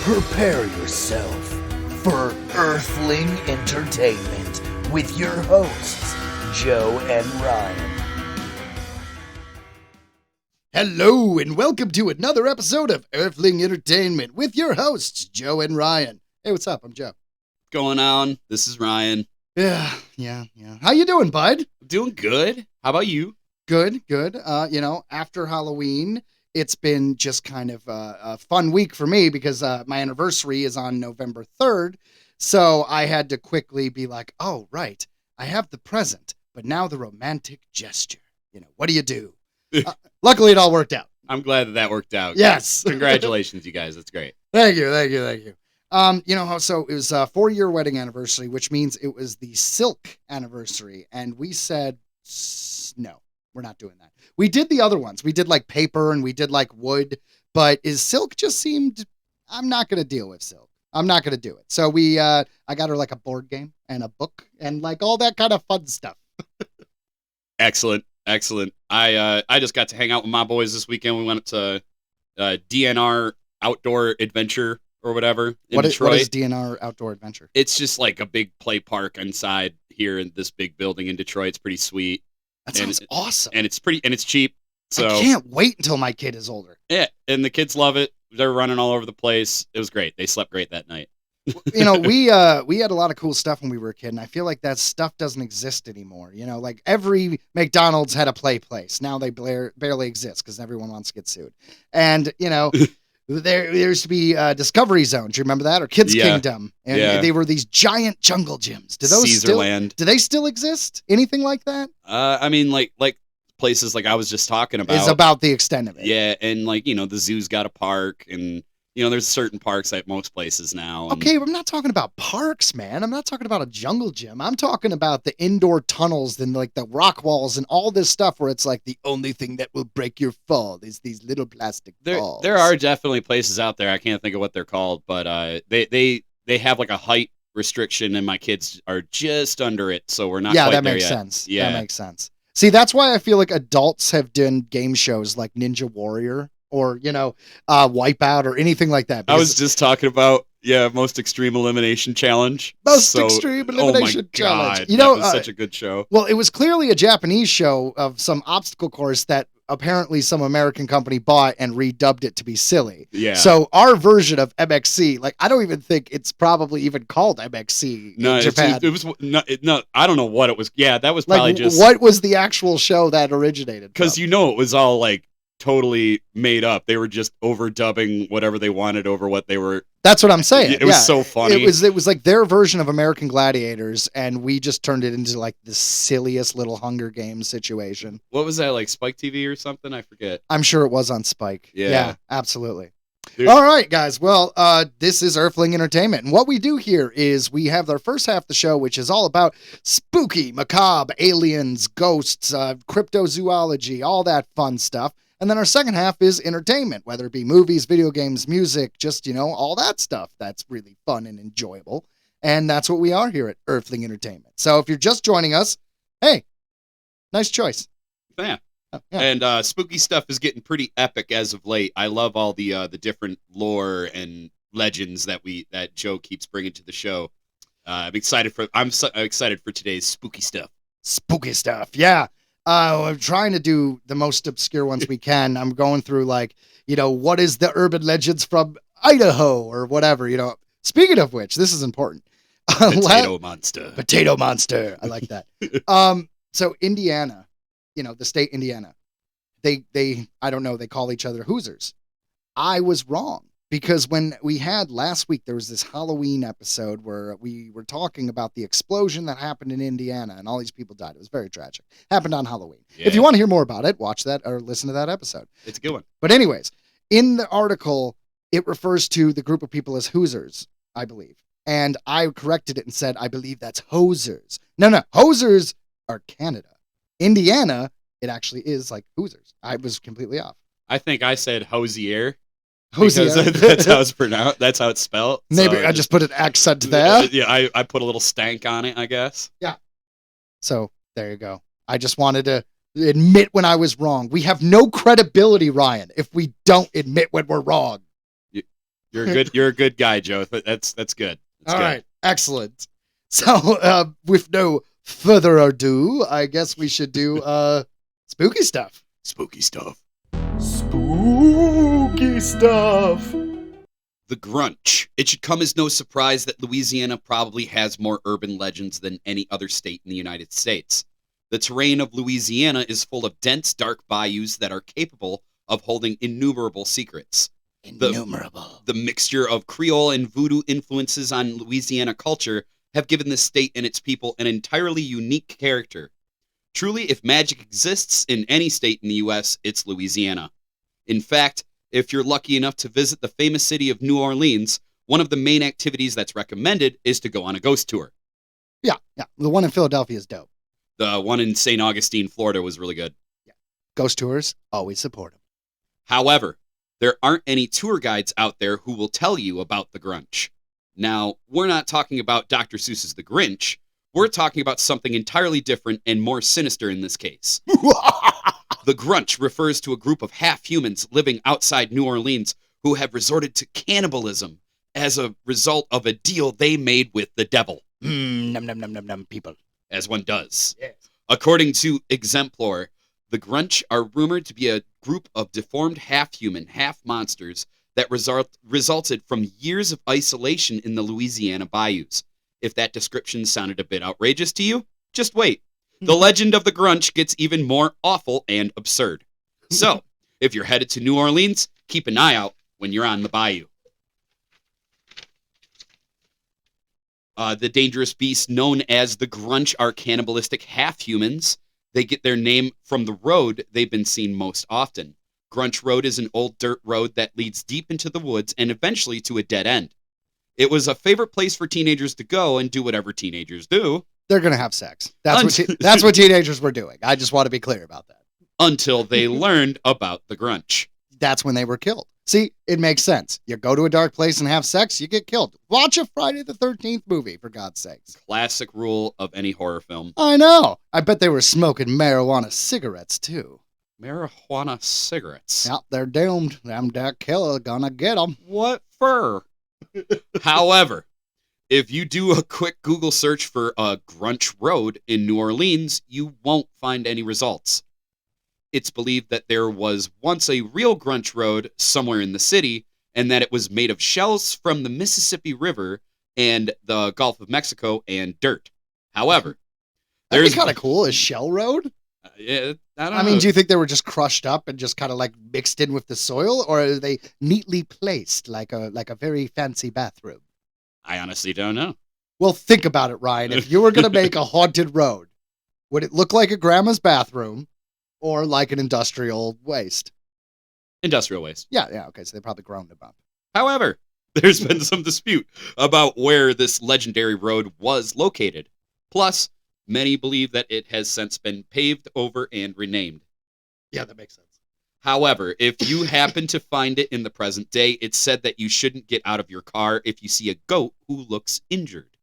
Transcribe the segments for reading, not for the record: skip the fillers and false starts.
Prepare yourself for Earthling Entertainment with your hosts, Joe and Ryan. Hello, and welcome to another episode of Earthling Entertainment with your hosts, Joe and Ryan. Hey, what's up? I'm Joe. Going on? This is Ryan. Yeah. How you doing, bud? Doing good. How about you? Good. After Halloween, it's been just kind of a fun week for me because my anniversary is on November 3rd. So I had to quickly be like, oh, right, I have the present, but now the romantic gesture. What do you do? Luckily, it all worked out. I'm glad that worked out. Yes. Congratulations, you guys. That's great. Thank you. So it was a 4-year wedding anniversary, which means it was the silk anniversary. And we said, no, we're not doing that. We did the other ones. We did like paper and we did like wood, but silk just seemed, I'm not going to deal with silk. I'm not going to do it. So I got her like a board game and a book and like all that kind of fun stuff. Excellent. I just got to hang out with my boys this weekend. We went to DNR Outdoor Adventure or whatever in Detroit. What is DNR Outdoor Adventure? It's just like a big play park inside here in this big building in Detroit. It's pretty sweet. That sounds awesome. And it's cheap. So I can't wait until my kid is older. Yeah, and the kids love it. They're running all over the place. It was great. They slept great that night. We had a lot of cool stuff when we were a kid, and I feel like that stuff doesn't exist anymore. Like every McDonald's had a play place. Now they barely exist because everyone wants to get sued. And, there used to be Discovery Zone. Do you remember that? Or Kids Kingdom. And they were these giant jungle gyms. Do they still exist? Anything like that? I mean, like places like I was just talking about. Is about the extent of it. Yeah, and the zoo's got a park, and there's certain parks at most places now. Okay, but I'm not talking about parks, man. I'm not talking about a jungle gym. I'm talking about the indoor tunnels and like the rock walls and all this stuff where it's like the only thing that will break your fall is these little plastic balls. There are definitely places out there. I can't think of what they're called, but they have like a height restriction, and my kids are just under it, so we're not quite there yet. Yeah, that makes sense. Yeah, that makes sense. See, that's why I feel like adults have done game shows like Ninja Warrior. Or, Wipeout or anything like that. I was just talking about, Most Extreme Elimination Challenge. Extreme Elimination Challenge. That was such a good show. Well, it was clearly a Japanese show of some obstacle course that apparently some American company bought and redubbed it to be silly. Yeah. So our version of MXC, I don't even think it's probably even called MXC in Japan. It was I don't know what it was. Yeah, that was probably just. What was the actual show that originated? Because it was all totally made up. They were just overdubbing whatever they wanted over what they were. That's what I'm saying. It was so funny. It was like their version of American Gladiators, and we just turned it into the silliest little Hunger Games situation. What was that, Spike TV or something? I forget. I'm sure it was on Spike. Yeah, absolutely. Dude. All right, guys. Well, this is Earthling Entertainment, and what we do here is we have our first half of the show, which is all about spooky, macabre, aliens, ghosts, cryptozoology, all that fun stuff. And then our second half is entertainment, whether it be movies, video games, music, just, all that stuff that's really fun and enjoyable. And that's what we are here at Earthling Entertainment. So if you're just joining us, hey, nice choice. Yeah. And spooky stuff is getting pretty epic as of late. I love all the different lore and legends that Joe keeps bringing to the show. I'm excited for today's spooky stuff. Spooky stuff, yeah. I'm trying to do the most obscure ones we can. I'm going through what is the urban legends from Idaho or whatever, Speaking of which, this is important. Potato monster. I like that. So Indiana, the state Indiana, they I don't know, they call each other Hoosers. I was wrong. Because when we had last week, there was this Halloween episode where we were talking about the explosion that happened in Indiana and all these people died. It was very tragic. Happened on Halloween. Yeah. If you want to hear more about it, watch that or listen to that episode. It's a good one. But anyways, in the article, it refers to the group of people as Hoosers, I believe. And I corrected it and said, I believe that's Hosers. No, Hosers are Canada. Indiana, it actually is like Hoosers. I was completely off. I think I said Hosier. Because that's how it's pronounced. That's how it's spelled. Maybe I just put an accent there. Yeah, I put a little stank on it, I guess. Yeah. So there you go. I just wanted to admit when I was wrong. We have no credibility, Ryan, if we don't admit when we're wrong. You're a good guy, Joe. That's good. All right, excellent. So, with no further ado, I guess we should do spooky stuff. Spooky stuff. Spooky stuff. The Grunch. It should come as no surprise that Louisiana probably has more urban legends than any other state in the United States. The terrain of Louisiana is full of dense, dark bayous that are capable of holding innumerable secrets. The mixture of Creole and voodoo influences on Louisiana culture have given the state and its people an entirely unique character. Truly, if magic exists in any state in the U.S., it's Louisiana. In fact, if you're lucky enough to visit the famous city of New Orleans, one of the main activities that's recommended is to go on a ghost tour. Yeah. The one in Philadelphia is dope. The one in St. Augustine, Florida was really good. Yeah. Ghost tours, always support them. However, there aren't any tour guides out there who will tell you about the Grunch. Now, we're not talking about Dr. Seuss's The Grinch. We're talking about something entirely different and more sinister in this case. The Grunch refers to a group of half-humans living outside New Orleans who have resorted to cannibalism as a result of a deal they made with the devil. Num, people. As one does. Yes. According to Exemplar, the Grunch are rumored to be a group of deformed half-human, half-monsters that resulted from years of isolation in the Louisiana bayous. If that description sounded a bit outrageous to you, just wait. The legend of the Grunch gets even more awful and absurd. So, if you're headed to New Orleans, keep an eye out when you're on the bayou. The dangerous beasts known as the Grunch are cannibalistic half-humans. They get their name from the road they've been seen most often. Grunch Road is an old dirt road that leads deep into the woods and eventually to a dead end. It was a favorite place for teenagers to go and do whatever teenagers do. They're going to have sex. That's what teenagers were doing. I just want to be clear about that. Until they learned about the Grunch. That's when they were killed. See, it makes sense. You go to a dark place and have sex, you get killed. Watch a Friday the 13th movie, for God's sakes. Classic rule of any horror film. I know. I bet they were smoking marijuana cigarettes, too. Marijuana cigarettes. Yep, they're doomed. Them that killer gonna get them. What for? However, if you do a quick Google search for a Grunch Road in New Orleans, you won't find any results. It's believed that there was once a real Grunch Road somewhere in the city, and that it was made of shells from the Mississippi River and the Gulf of Mexico and dirt. However, that'd be kind of cool, a shell road. I don't know. mean, do you think they were just crushed up and just kind of like mixed in with the soil, or are they neatly placed like a very fancy bathroom? I honestly don't know. Well, think about it, Ryan. If you were going to make a haunted road, would it look like a grandma's bathroom or like an industrial waste? Industrial waste. Yeah, okay, so they probably ground them up. However, there's been some dispute about where this legendary road was located. Plus, many believe that it has since been paved over and renamed. Yeah, that makes sense. However, if you happen to find it in the present day, it's said that you shouldn't get out of your car if you see a goat who looks injured.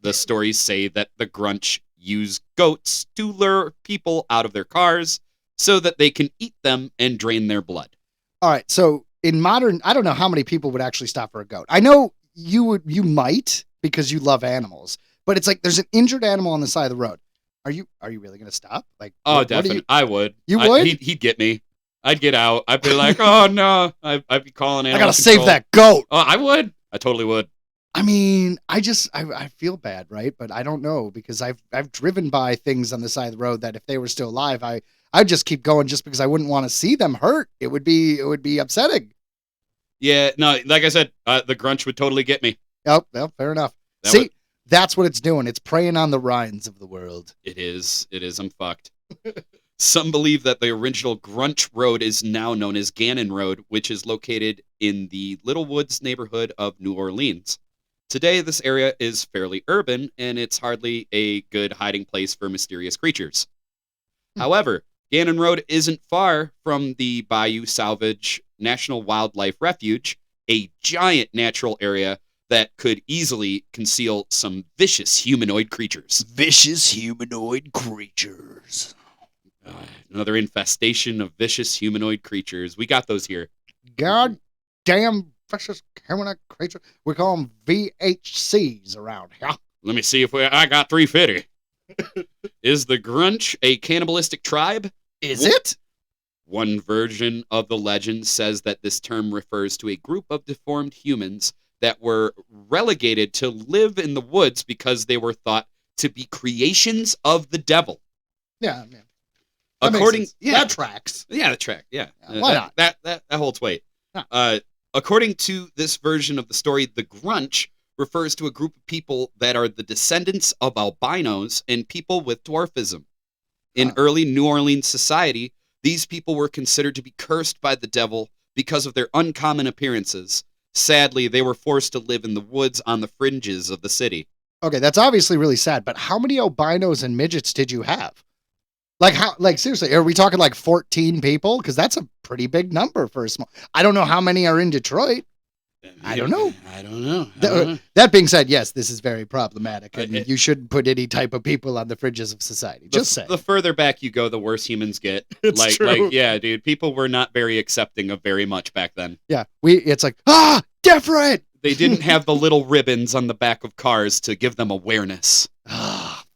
The stories say that the Grunch use goats to lure people out of their cars so that they can eat them and drain their blood. All right, so in modern, I don't know how many people would actually stop for a goat. I know you might because you love animals, but it's like there's an injured animal on the side of the road. Are you really going to stop? Like, oh, definitely. I would. You would? He'd get me. I'd get out. I'd be like, oh no. I'd be calling animal I gotta control. save that goat. Oh, I would. I totally would. I mean, I feel bad, right? But I don't know because I've driven by things on the side of the road that if they were still alive, I'd just keep going just because I wouldn't want to see them hurt. It would be upsetting. Yeah, no, like I said, the Grunch would totally get me. Oh, well, fair enough. That's what it's doing. It's preying on the Ryans of the world. It is. I'm fucked. Some believe that the original Grunch Road is now known as Gannon Road, which is located in the Little Woods neighborhood of New Orleans. Today, this area is fairly urban, and it's hardly a good hiding place for mysterious creatures. However, Gannon Road isn't far from the Bayou Salvage National Wildlife Refuge, a giant natural area that could easily conceal some vicious humanoid creatures. Vicious humanoid creatures. Another infestation of vicious humanoid creatures. We got those here. God damn vicious human creature. We call them VHCs around here. Let me see if I got 350. Is the Grunch a cannibalistic tribe? Is it? One version of the legend says that this term refers to a group of deformed humans that were relegated to live in the woods because they were thought to be creations of the devil. Yeah, man. That tracks. Yeah, that track. Yeah, why not? That holds weight. Huh. According to this version of the story, the Grunch refers to a group of people that are the descendants of albinos and people with dwarfism. In early New Orleans society, these people were considered to be cursed by the devil because of their uncommon appearances. Sadly, they were forced to live in the woods on the fringes of the city. Okay, that's obviously really sad, but how many albinos and midgets did you have? Like seriously, are we talking like 14 people? Because that's a pretty big number for a small. I don't know how many are in Detroit. I don't know. That being said, yes, this is very problematic, and you shouldn't put any type of people on the fringes of society. Just say. The further back you go, the worse humans get. It's true. Yeah, dude, people were not very accepting of very much back then. Yeah, it's like, different! They didn't have the little ribbons on the back of cars to give them awareness.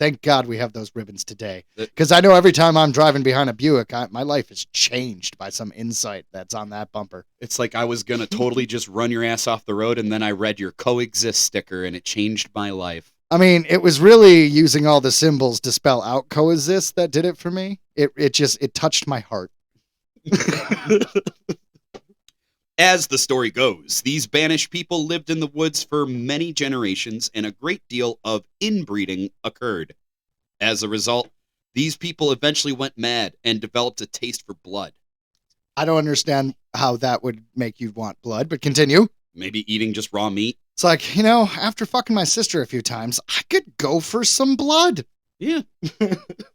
Thank God we have those ribbons today. Because I know every time I'm driving behind a Buick, my life is changed by some insight that's on that bumper. It's like I was going to totally just run your ass off the road, and then I read your coexist sticker, and it changed my life. I mean, it was really using all the symbols to spell out coexist that did it for me. It touched my heart. As the story goes, these banished people lived in the woods for many generations, and a great deal of inbreeding occurred. As a result, these people eventually went mad and developed a taste for blood. I don't understand how that would make you want blood, but continue. Maybe eating just raw meat. It's like, after fucking my sister a few times, I could go for some blood. Yeah.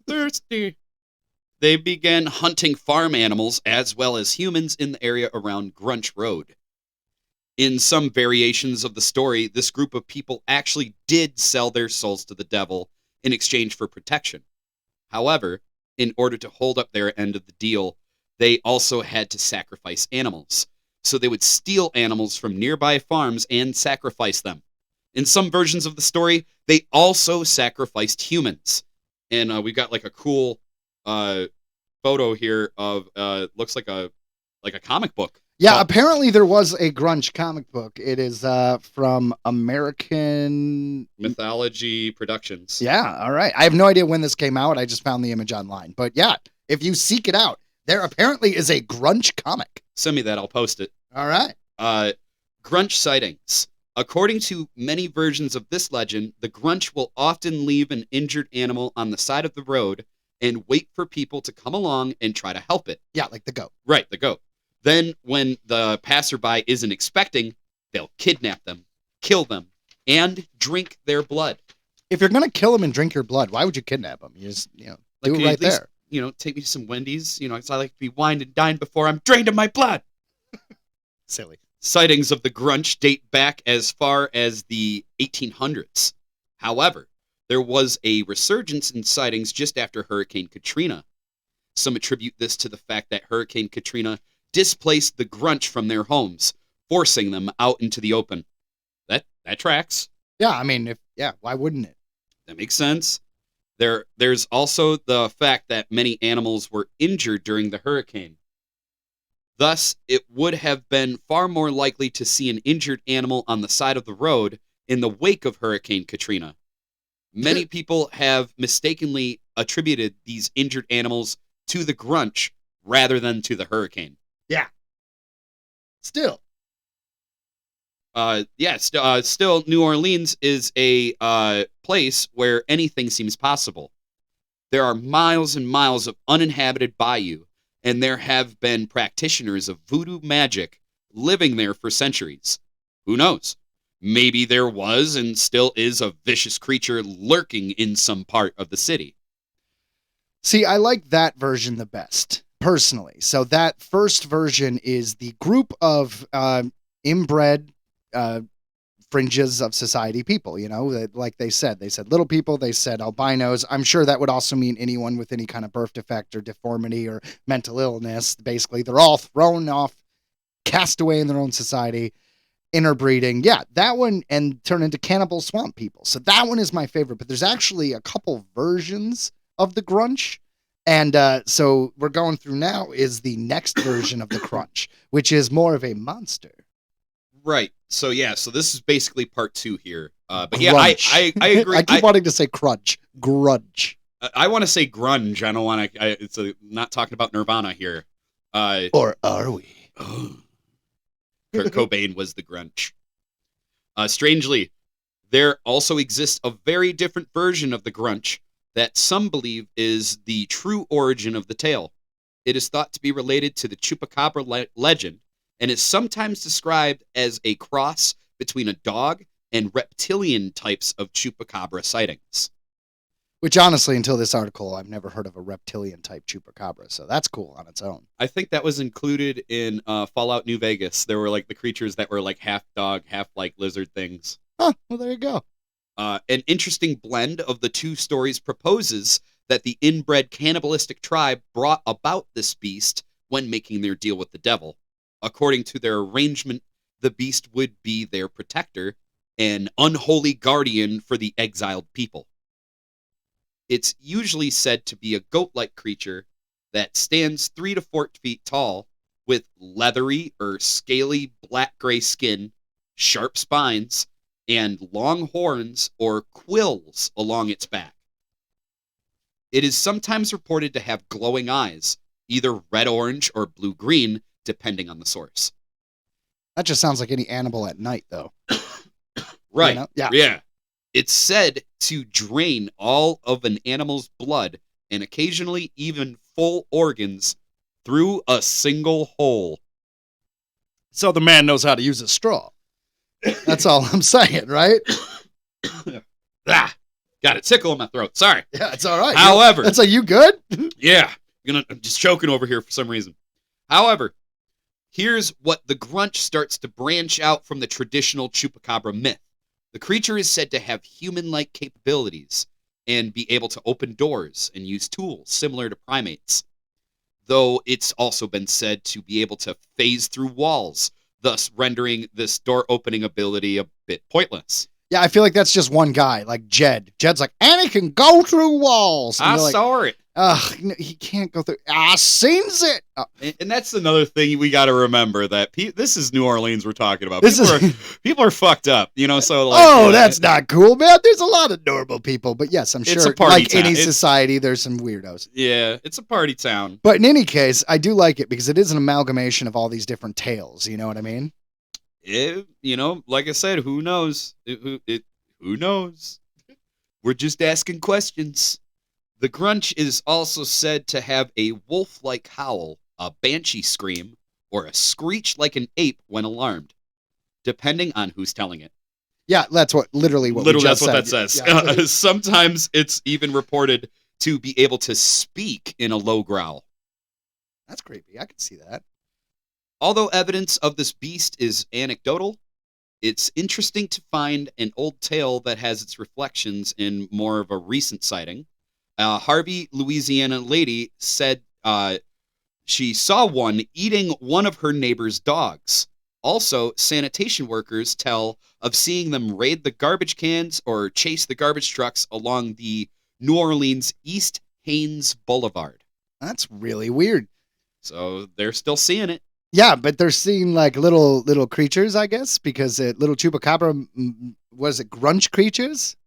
Thirsty. They began hunting farm animals as well as humans in the area around Grunch Road. In some variations of the story, this group of people actually did sell their souls to the devil in exchange for protection. However, in order to hold up their end of the deal, they also had to sacrifice animals. So they would steal animals from nearby farms and sacrifice them. In some versions of the story, they also sacrificed humans. And we've got like a cool photo here of looks like a comic book. Yeah, apparently there was a Grunch comic book. It is from American Mythology Productions. Yeah, all right. I have no idea when this came out. I just found the image online. But yeah, if you seek it out, there apparently is a Grunch comic. Send me that. I'll post it. All right. Grunch sightings. According to many versions of this legend, the Grunch will often leave an injured animal on the side of the road and wait for people to come along and try to help it. Yeah, like the goat. Right, the goat. Then, when the passerby isn't expecting, they'll kidnap them, kill them, and drink their blood. If you're going to kill them and drink your blood, why would you kidnap them? You just, do it right there. Take me to some Wendy's, because I like to be wined and dined before I'm drained of my blood. Silly. Sightings of the Grunch date back as far as the 1800s. However, there was a resurgence in sightings just after Hurricane Katrina. Some attribute this to the fact that Hurricane Katrina displaced the Grunch from their homes, forcing them out into the open. That tracks. Yeah, I mean, why wouldn't it? That makes sense. There's also the fact that many animals were injured during the hurricane. Thus, it would have been far more likely to see an injured animal on the side of the road in the wake of Hurricane Katrina. Many people have mistakenly attributed these injured animals to the Grunch rather than to the hurricane. Yeah. Still, New Orleans is a place where anything seems possible. There are miles and miles of uninhabited bayou, and there have been practitioners of voodoo magic living there for centuries. Who knows? Maybe there was and still is a vicious creature lurking in some part of the city. See, I like that version the best, personally. So that first version is the group of inbred fringes of society people, like they said little people, they said albinos. I'm sure that would also mean anyone with any kind of birth defect or deformity or mental illness. Basically, they're all thrown off, cast away in their own society. interbreeding. Yeah, that one, and turn into cannibal swamp people. So that one is my favorite, but there's actually a couple versions of the Grunch. And so we're going through now is the next version of the Crunch, which is more of a monster. Right. So so this is basically part 2 here. But yeah, Grunch. I agree. I keep wanting to say crunch. Grunch. I want to say grunge. I don't want to. It's not talking about Nirvana here. Or are we? Kurt Cobain was the Grunch. Strangely, there also exists a very different version of the Grunch that some believe is the true origin of the tale. It is thought to be related to the Chupacabra legend, and is sometimes described as a cross between a dog and reptilian types of Chupacabra sightings. Which honestly, until this article, I've never heard of a reptilian type Chupacabra, so that's cool on its own. I think that was included in Fallout New Vegas. There were like the creatures that were like half dog, half like lizard things. Huh, well, there you go. An interesting blend of the two stories proposes that the inbred cannibalistic tribe brought about this beast when making their deal with the devil. According to their arrangement, the beast would be their protector, an unholy guardian for the exiled people. It's usually said to be a goat-like creature that stands 3 to 4 feet tall, with leathery or scaly black-gray skin, sharp spines, and long horns or quills along its back. It is sometimes reported to have glowing eyes, either red-orange or blue-green, depending on the source. That just sounds like any animal at night, though. Right. You know? Yeah. Yeah. It's said to drain all of an animal's blood and occasionally even full organs through a single hole. So the man knows how to use a straw. That's all I'm saying, right? Got a tickle in my throat. Sorry. Yeah, it's all right. However, that's like, you good? Yeah. I'm just choking over here for some reason. However, here's what the Grunch starts to branch out from the traditional Chupacabra myth. The creature is said to have human-like capabilities and be able to open doors and use tools similar to primates. Though it's also been said to be able to phase through walls, thus rendering this door-opening ability a bit pointless. Yeah, I feel like that's just one guy, like Jed. Jed's like, and he can go through walls. And I like, saw it. no, he can't go through. I seens it. And that's another thing we got to remember, that this is New Orleans we're talking about. People are fucked up, so like, that's not cool, man. There's a lot of normal people, but yes, I'm It's sure a party like town. any society, there's some weirdos. Yeah, it's a party town. But in any case, I do like it because it is an amalgamation of all these different tales. You know what I mean? Like I said, who knows? Who knows? We're just asking questions. The Grunch is also said to have a wolf-like howl, a banshee scream, or a screech like an ape when alarmed, depending on who's telling it. Yeah, that's literally what That's said. what that says. Yeah. Sometimes it's even reported to be able to speak in a low growl. That's creepy. I can see that. Although evidence of this beast is anecdotal, it's interesting to find an old tale that has its reflections in more of a recent sighting. Harvey, Louisiana lady said she saw one eating one of her neighbor's dogs. Also, sanitation workers tell of seeing them raid the garbage cans or chase the garbage trucks along the New Orleans East Haines Boulevard. That's really weird. So they're still seeing it. Yeah, but they're seeing like little creatures, I guess, because little Chupacabra, was it Grunch creatures?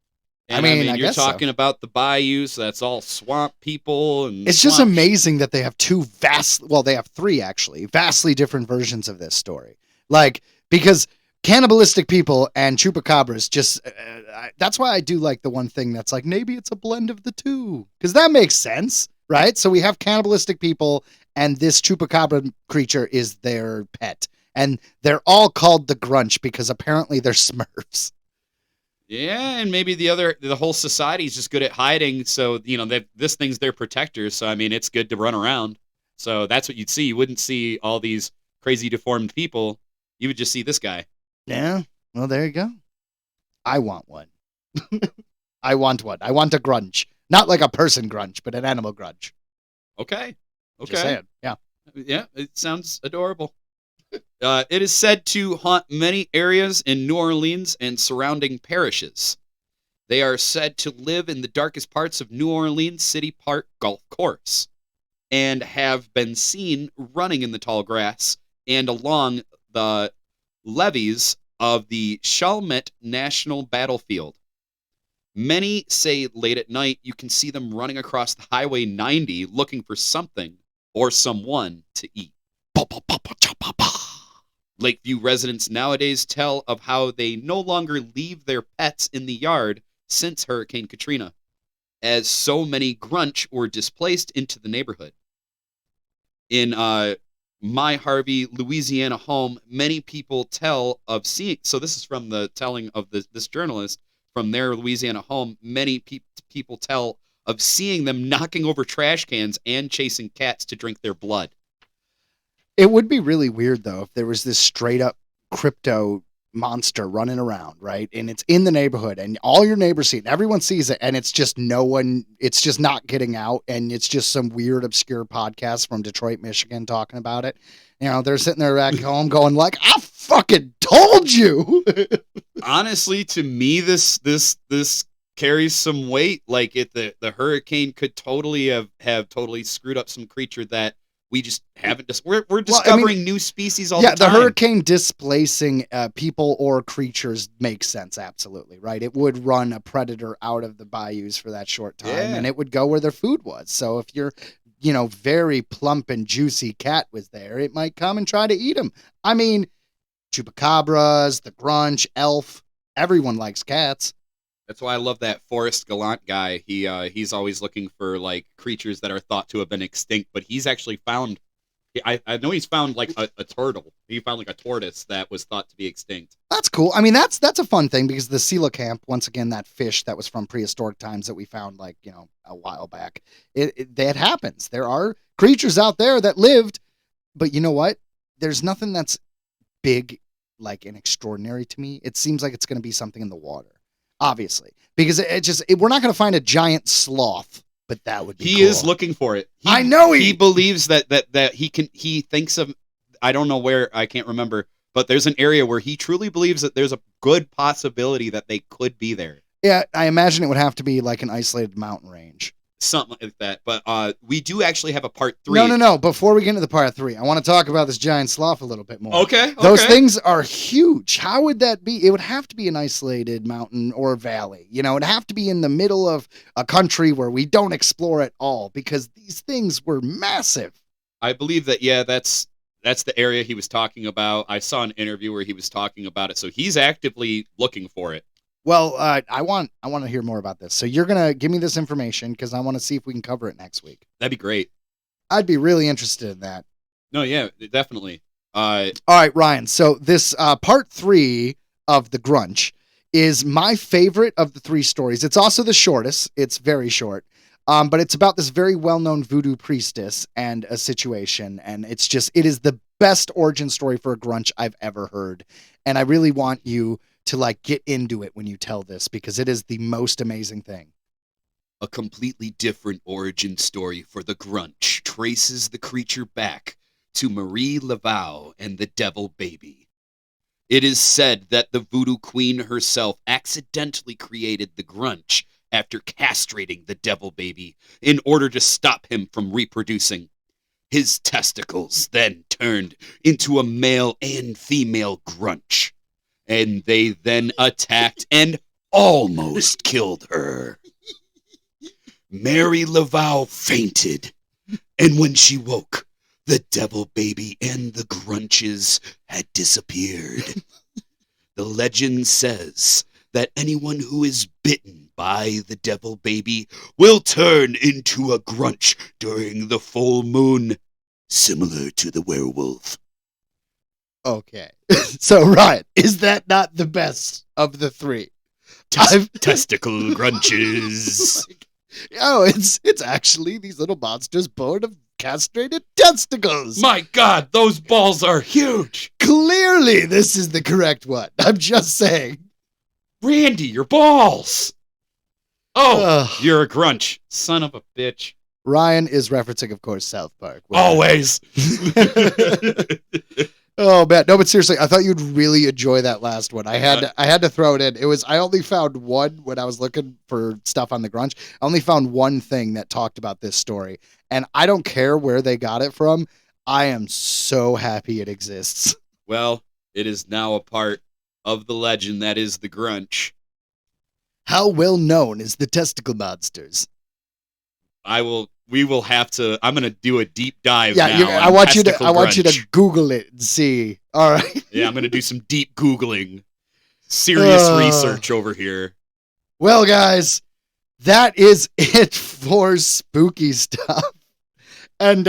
And I you're guess talking about the bayou, so that's all swamp people. And it's just amazing that they have they have 3 actually, vastly different versions of this story. Like, because cannibalistic people and Chupacabras just, that's why I do like the one thing that's like, maybe it's a blend of the two, because that makes sense, right? So we have cannibalistic people, and this Chupacabra creature is their pet. And they're all called the Grunch because apparently they're Smurfs. Yeah, and maybe the whole society is just good at hiding. So, this thing's their protector. So, it's good to run around. So that's what you'd see. You wouldn't see all these crazy deformed people. You would just see this guy. Yeah. Well, there you go. I want one. I want one. I want a Grunch. Not like a person Grunch, but an animal Grunch. Okay. Just saying. Yeah. Yeah, it sounds adorable. It is said to haunt many areas in New Orleans and surrounding parishes. They are said to live in the darkest parts of New Orleans City Park Golf Course and have been seen running in the tall grass and along the levees of the Chalmette National Battlefield. Many say late at night you can see them running across the Highway 90 looking for something or someone to eat. Lakeview residents nowadays tell of how they no longer leave their pets in the yard since Hurricane Katrina, as so many Grunch were displaced into the neighborhood. In my Harvey, Louisiana home, many people tell of seeing, so this is from the telling of this journalist from their Louisiana home, many people tell of seeing them knocking over trash cans and chasing cats to drink their blood. It would be really weird, though, if there was this straight up crypto monster running around, right? And it's in the neighborhood and all your neighbors see it, and everyone sees it, and it's just it's just not getting out, and it's just some weird, obscure podcast from Detroit, Michigan talking about it. You know, they're sitting there back home going like, I fucking told you. Honestly, to me, this carries some weight. Like the hurricane could totally have totally screwed up some creature that we just haven't. We're discovering new species all the time. Yeah, the hurricane displacing people or creatures makes sense, absolutely, right? It would run a predator out of the bayous for that short time, and it would go where their food was. So if your, very plump and juicy cat was there, it might come and try to eat him. I mean, chupacabras, the Grunch, Elf, everyone likes cats. That's why I love that Forrest Gallant guy. He's always looking for like creatures that are thought to have been extinct, but he's actually found. I know he's found like a turtle. He found like a tortoise that was thought to be extinct. That's cool. I mean, that's a fun thing because the coelacanth, once again, that fish that was from prehistoric times that we found like a while back. That happens. There are creatures out there that lived, but you know what? There's nothing that's big like and extraordinary to me. It seems like it's going to be something in the water. Obviously, because we're not going to find a giant sloth, but that would be He cool. is looking for it. I know he believes that he thinks of, I don't know where, I can't remember, but there's an area where he truly believes that there's a good possibility that they could be there. Yeah, I imagine it would have to be like an isolated mountain range. Something like that. But we do actually have a part 3. No. Before we get into the part 3, I want to talk about this giant sloth a little bit more. Okay. Those things are huge. How would that be? It would have to be an isolated mountain or valley. It'd have to be in the middle of a country where we don't explore at all because these things were massive. I believe that, yeah, that's the area he was talking about. I saw an interview where he was talking about it, so he's actively looking for it. Well, I want to hear more about this. So you're going to give me this information because I want to see if we can cover it next week. That'd be great. I'd be really interested in that. No, yeah, definitely. All right, Ryan. So this part 3 of the Grunch is my favorite of the 3 stories. It's also the shortest. It's very short. But it's about this very well-known voodoo priestess and a situation. And it is the best origin story for a Grunch I've ever heard. And I really want you to like get into it when you tell this because it is the most amazing thing. A completely different origin story for the Grunch traces the creature back to Marie Laveau and the Devil Baby. It is said that the voodoo queen herself accidentally created the Grunch after castrating the Devil Baby in order to stop him from reproducing. His testicles then turned into a male and female Grunch. And they then attacked and almost killed her. Mary Laveau fainted, and when she woke, the Devil Baby and the Grunches had disappeared. The legend says that anyone who is bitten by the Devil Baby will turn into a Grunch during the full moon, similar to the werewolf. Okay. So, Ryan, is that not the best of the 3? Testicle Grunches. It's actually these little monsters born of castrated testicles. My God, those balls are huge. Clearly, this is the correct one. I'm just saying. Randy, your balls. Oh, you're a Grunch. Son of a bitch. Ryan is referencing, of course, South Park. Always. Oh man, no, but seriously, I thought you'd really enjoy that last one. I had to throw it in. I only found one when I was looking for stuff on the Grunch. I only found one thing that talked about this story, and I don't care where they got it from. I am so happy it exists. Well, it is now a part of the legend that is the Grunch. How well known is the testicle monsters? We will have to. I'm gonna do a deep dive. Yeah, now I want you to Grunch. Google it and see. All right. Yeah, I'm gonna do some deep Googling. Serious research over here. Well, guys, that is it for spooky stuff. And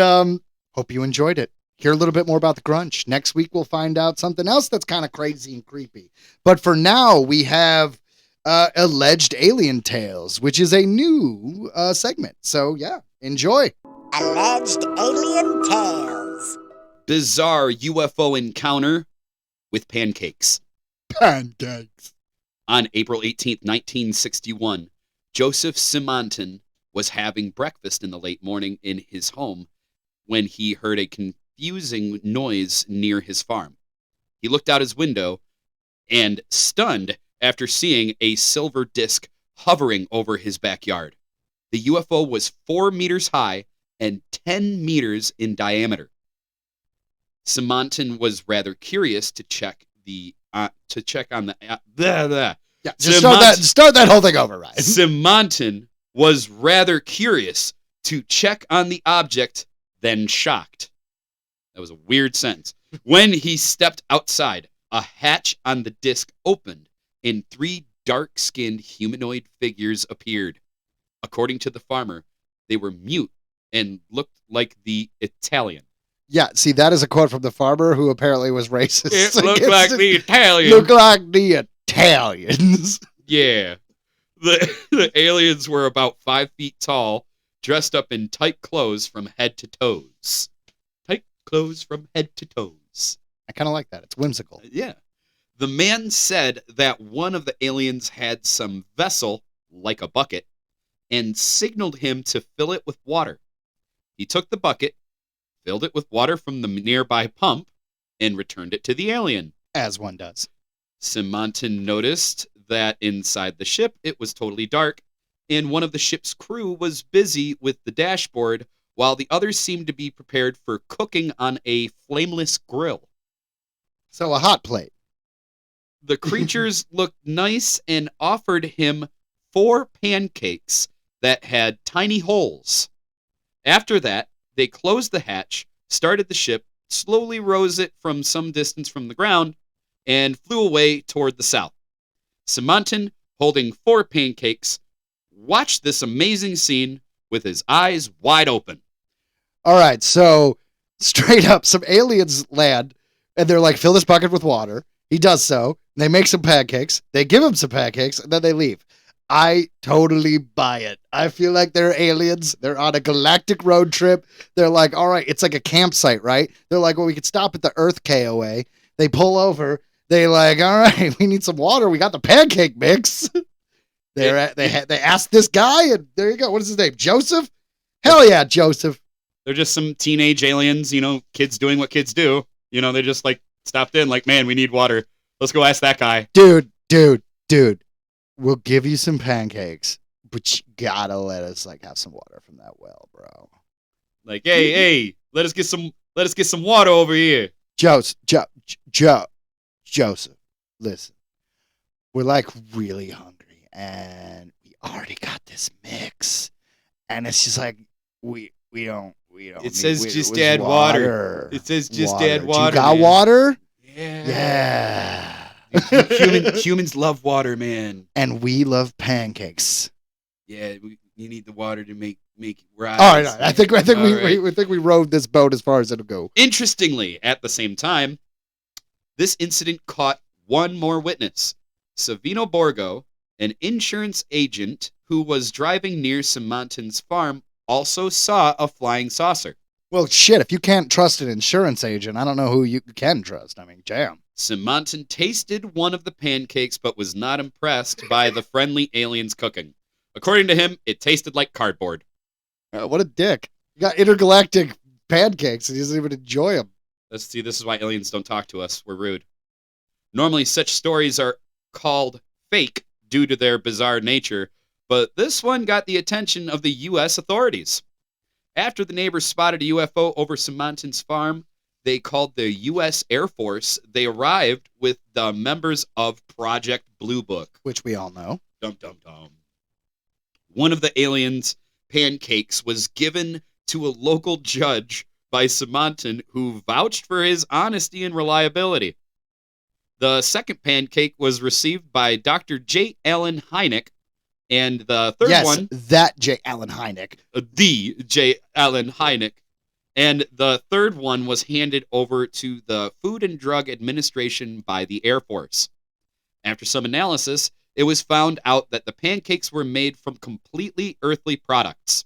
hope you enjoyed it. Hear a little bit more about the Grunch. Next week, we'll find out something else that's kind of crazy and creepy. But for now, we have Alleged Alien Tales, which is a new segment. So, yeah, enjoy. Alleged Alien Tales. Bizarre UFO encounter with pancakes. Pancakes. On April 18th, 1961, Joseph Simonton was having breakfast in the late morning in his home when he heard a confusing noise near his farm. He looked out his window and, stunned after seeing a silver disc hovering over his backyard. The UFO was 4 meters high and 10 meters in diameter. Simonton was rather curious to check on the Yeah, just start that whole thing over, right? Simonton was rather curious to check on the object, then shocked. That was a weird sentence. When he stepped outside, a hatch on the disc opened, and 3 dark-skinned humanoid figures appeared. According to the farmer, they were mute and looked like the Italian. Yeah, see, that is a quote from the farmer who apparently was racist. It looked like the Italian. Look like the Italians. Yeah. The aliens were about 5 feet tall, dressed up in tight clothes from head to toes. Tight clothes from head to toes. I kind of like that. It's whimsical. Yeah. The man said that one of the aliens had some vessel, like a bucket, and signaled him to fill it with water. He took the bucket, filled it with water from the nearby pump, and returned it to the alien. As one does. Simonton noticed that inside the ship it was totally dark, and one of the ship's crew was busy with the dashboard, while the others seemed to be prepared for cooking on a flameless grill. So a hot plate. The creatures looked nice and offered him 4 pancakes that had tiny holes. After that, they closed the hatch, started the ship, slowly rose it from some distance from the ground, and flew away toward the south. Simonton, holding 4 pancakes, watched this amazing scene with his eyes wide open. All right, so straight up, some aliens land, and they're like, fill this bucket with water. He does so. They make some pancakes. They give him some pancakes, and then they leave. I totally buy it. I feel like they're aliens. They're on a galactic road trip. They're like, all right, it's like a campsite, right? They're like, well, we could stop at the Earth KOA. They pull over. They like, all right, we need some water. We got the pancake mix. They asked this guy, and there you go. What is his name? Joseph? Hell yeah, Joseph. They're just some teenage aliens, kids doing what kids do. They just like stopped in like, man, we need water. Let's go ask that guy. Dude. We'll give you some pancakes, but you gotta let us have some water from that well, bro. Like, hey, let us get some water over here. Joseph, listen. We're really hungry, and we already got this mix, and it's just like we don't. It says just add water. It says just add water. You got water? Yeah. Humans love water, man. And we love pancakes. Yeah, you need the water to make rise. All right. I think we rode this boat as far as it'll go. Interestingly, at the same time, this incident caught one more witness. Savino Borgo, an insurance agent who was driving near Simonton's farm, also saw a flying saucer. Well, shit, if you can't trust an insurance agent, I don't know who you can trust. I mean, damn. Simonton tasted one of the pancakes but was not impressed by the friendly aliens' cooking. According to him, it tasted like cardboard. What a dick. You got intergalactic pancakes and he doesn't even enjoy them. This is why aliens don't talk to us. We're rude. Normally, such stories are called fake due to their bizarre nature, but this one got the attention of the U.S. authorities. After the neighbors spotted a UFO over Simonton's farm, they called the U.S. Air Force. They arrived with the members of Project Blue Book. Which we all know. Dum, dum, dum. One of the aliens, Pancakes, was given to a local judge by Simonton, who vouched for his honesty and reliability. The second pancake was received by Dr. J. Allen Hynek, and the third one... that J. Allen Hynek. The J. Allen Hynek. And the third one was handed over to the Food and Drug Administration by the Air Force. After some analysis, it was found out that the pancakes were made from completely earthly products.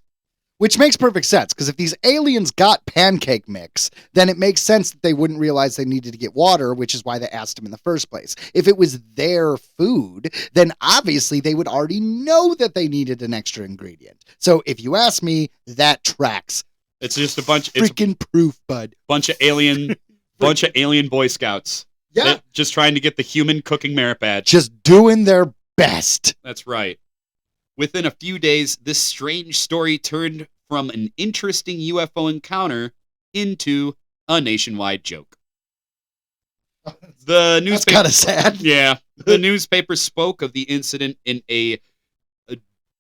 Which makes perfect sense, because if these aliens got pancake mix, then it makes sense that they wouldn't realize they needed to get water, which is why they asked him in the first place. If it was their food, then obviously they would already know that they needed an extra ingredient. So if you ask me, that tracks. It's just a bunch... Freaking proof, bud. Bunch of alien Boy Scouts. Yeah. They're just trying to get the human cooking merit badge. Just doing their best. That's right. Within a few days, this strange story turned from an interesting UFO encounter into a nationwide joke. The newspaper, That's kind of sad. Yeah. The newspaper spoke of the incident in a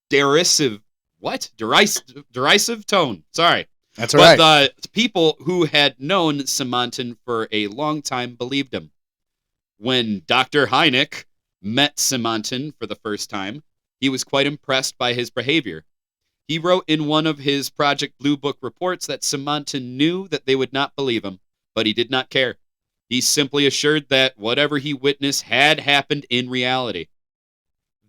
derisive tone. Sorry. That's all right. But the people who had known Simonton for a long time believed him. When Dr. Hynek met Simonton for the first time, he was quite impressed by his behavior. He wrote in one of his Project Blue Book reports that Simonton knew that they would not believe him, but he did not care. He simply assured that whatever he witnessed had happened in reality.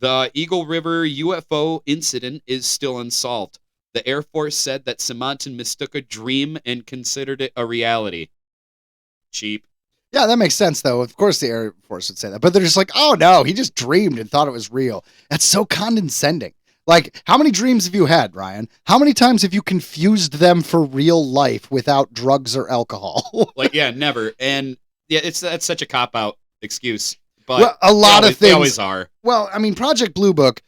The Eagle River UFO incident is still unsolved. The Air Force said that Simonton mistook a dream and considered it a reality. Cheap. Yeah, that makes sense, though. Of course the Air Force would say that. But they're just like, oh, no, he just dreamed and thought it was real. That's so condescending. Like, how many dreams have you had, Ryan? How many times have you confused them for real life without drugs or alcohol? Yeah, never. And yeah, that's such a cop-out excuse. But well, a lot of things. They always are. Well, I mean, Project Blue Book,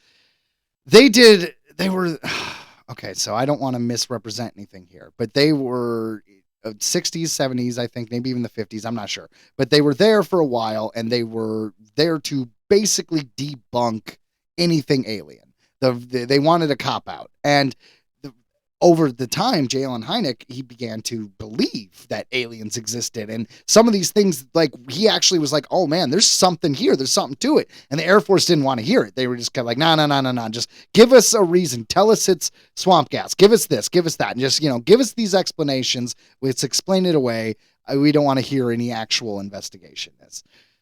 okay, so I don't want to misrepresent anything here, but they were 60s, 70s, I think, maybe even the 50s, I'm not sure. But they were there for a while, and they were there to basically debunk anything alien. They wanted a cop-out. And over the time, J. Allen Hynek, he began to believe that aliens existed. And some of these things, like, he actually was like, oh, man, there's something here. There's something to it. And the Air Force didn't want to hear it. They were just kind of like, no. Just give us a reason. Tell us it's swamp gas. Give us this. Give us that. And just, give us these explanations. Let's explain it away. We don't want to hear any actual investigation.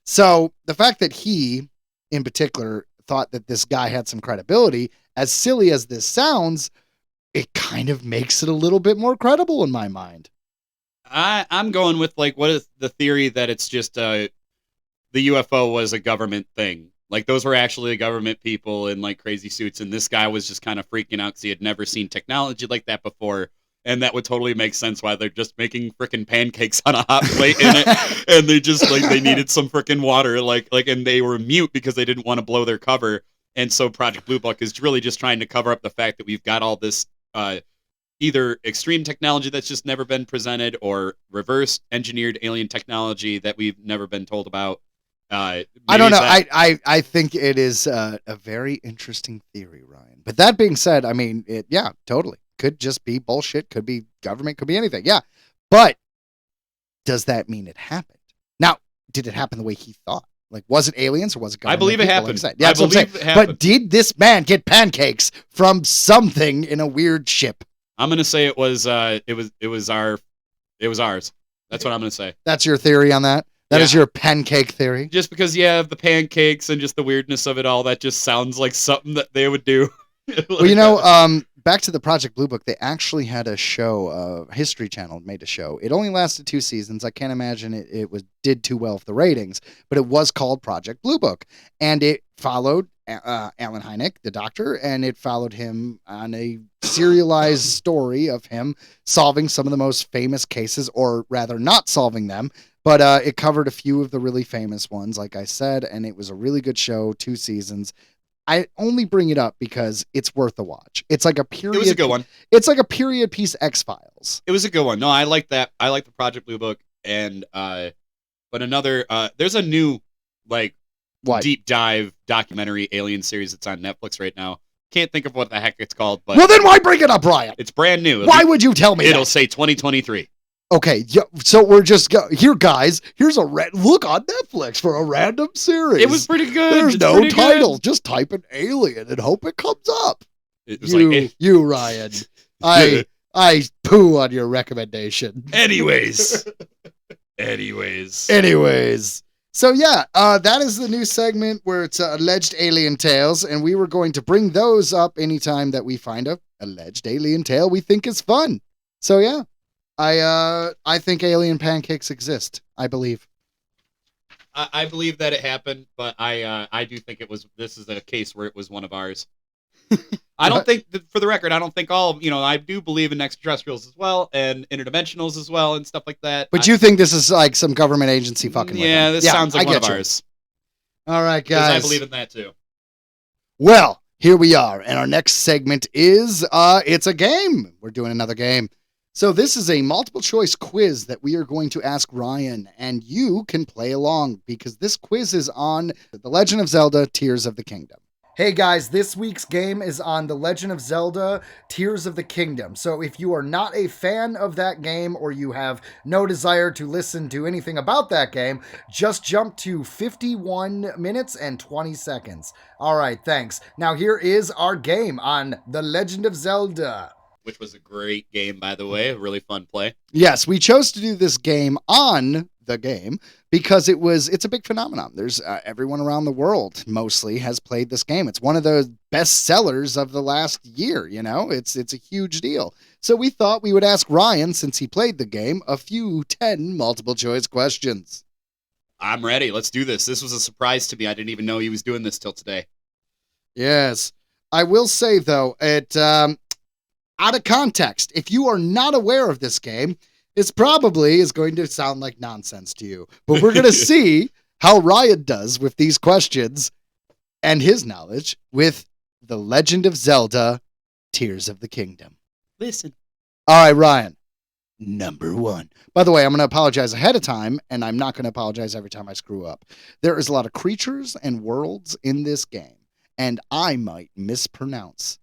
So the fact that he, in particular, thought that this guy had some credibility, as silly as this sounds, it kind of makes it a little bit more credible in my mind. I'm going with, like, what is the theory that it's just the UFO was a government thing? Like, those were actually government people in, like, crazy suits, and this guy was just kind of freaking out because he had never seen technology like that before, and that would totally make sense why they're just making freaking pancakes on a hot plate in it, and they just, like, they needed some freaking water, like, and they were mute because they didn't want to blow their cover, and so Project Blue Book is really just trying to cover up the fact that we've got all this either extreme technology that's just never been presented or reverse engineered alien technology that we've never been told about. I don't know. I think it is a very interesting theory, Ryan. But that being said, I mean, totally. Could just be bullshit. Could be government. Could be anything. Yeah. But does that mean it happened? Now, did it happen the way he thought? Like, was it aliens or was it government? I believe it happened. Yeah, that's what I'm saying. But did this man get pancakes from something in a weird ship? I'm gonna say it was ours. That's what I'm gonna say. That's your theory on that? That is your pancake theory? Just because, the pancakes and just the weirdness of it all, that just sounds like something that they would do. Well, back to the Project Blue Book, they actually had a show, History Channel made a show. It only lasted 2 seasons. I can't imagine it did too well for the ratings, but it was called Project Blue Book. And it followed Alan Hynek, the doctor, and it followed him on a serialized story of him solving some of the most famous cases, or rather not solving them, but it covered a few of the really famous ones, like I said, and it was a really good show, 2 seasons. I only bring it up because it's worth a watch. It's like a period. It was a good one. It's like a period piece X-Files. It was a good one. No, I like that. I like the Project Blue Book, and but another there's a new like What? deep dive documentary alien series that's on Netflix right now. Can't think of what the heck it's called, but Well, then why bring it up, Ryan? it's brand new. Why would you tell me It'll that? say 2023. Okay, so we're just here, guys. Here's a look on Netflix for a random series. It was pretty good. There's It's no pretty good. title. Just type in alien and hope it comes up. It was like, You, Ryan. I poo on your recommendation. anyways. Anyways. So yeah, that is the new segment where it's alleged alien tales, and we were going to bring those up anytime that we find a alleged alien tale we think is fun. So yeah, I think alien pancakes exist. I believe. I believe that it happened, but I do think this is a case where it was one of ours. I don't think, for the record, I don't think I do believe in extraterrestrials as well, and interdimensionals as well, and stuff like that. But you think this is like some government agency fucking with Yeah, them. this sounds like I one of get you. ours. All right, 'Cause guys. I believe in that too. Well, here we are, and our next segment is it's a game. We're doing another game. So this is a multiple choice quiz that we are going to ask Ryan, and you can play along because this quiz is on The Legend of Zelda: Tears of the Kingdom. Hey guys, this week's game is on The Legend of Zelda: Tears of the Kingdom. So if you are not a fan of that game, or you have no desire to listen to anything about that game, just jump to 51 minutes and 20 seconds. All right, thanks. Now here is our game on The Legend of Zelda. Which was a great game, by the way. A really fun play. Yes, we chose to do this game on the game because it's a big phenomenon. There's everyone around the world mostly has played this game. It's one of the best sellers of the last year, it's a huge deal. So we thought we would ask Ryan, since he played the game, a few 10 multiple choice questions. I'm ready. Let's do this. This was a surprise to me. I didn't even know he was doing this till today. Yes. I will say though, out of context, if you are not aware of this game, it's probably is going to sound like nonsense to you. But we're going to see how Ryan does with these questions and his knowledge with The Legend of Zelda: Tears of the Kingdom. Listen. All right, Ryan. Number 1. By the way, I'm going to apologize ahead of time, and I'm not going to apologize every time I screw up. There is a lot of creatures and worlds in this game, and I might mispronounce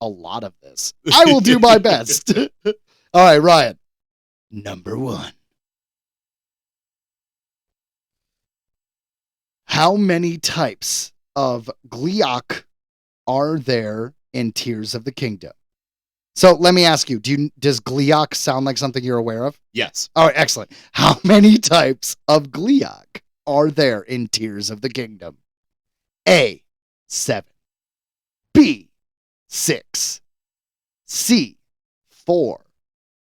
a lot of this. I will do my best. All right, Ryan. Number 1. How many types of Gleeok are there in Tears of the Kingdom? So let me ask you, does Gleeok sound like something you're aware of? Yes. All right, excellent. How many types of Gleeok are there in Tears of the Kingdom? A, 7. B, 6. C, 4.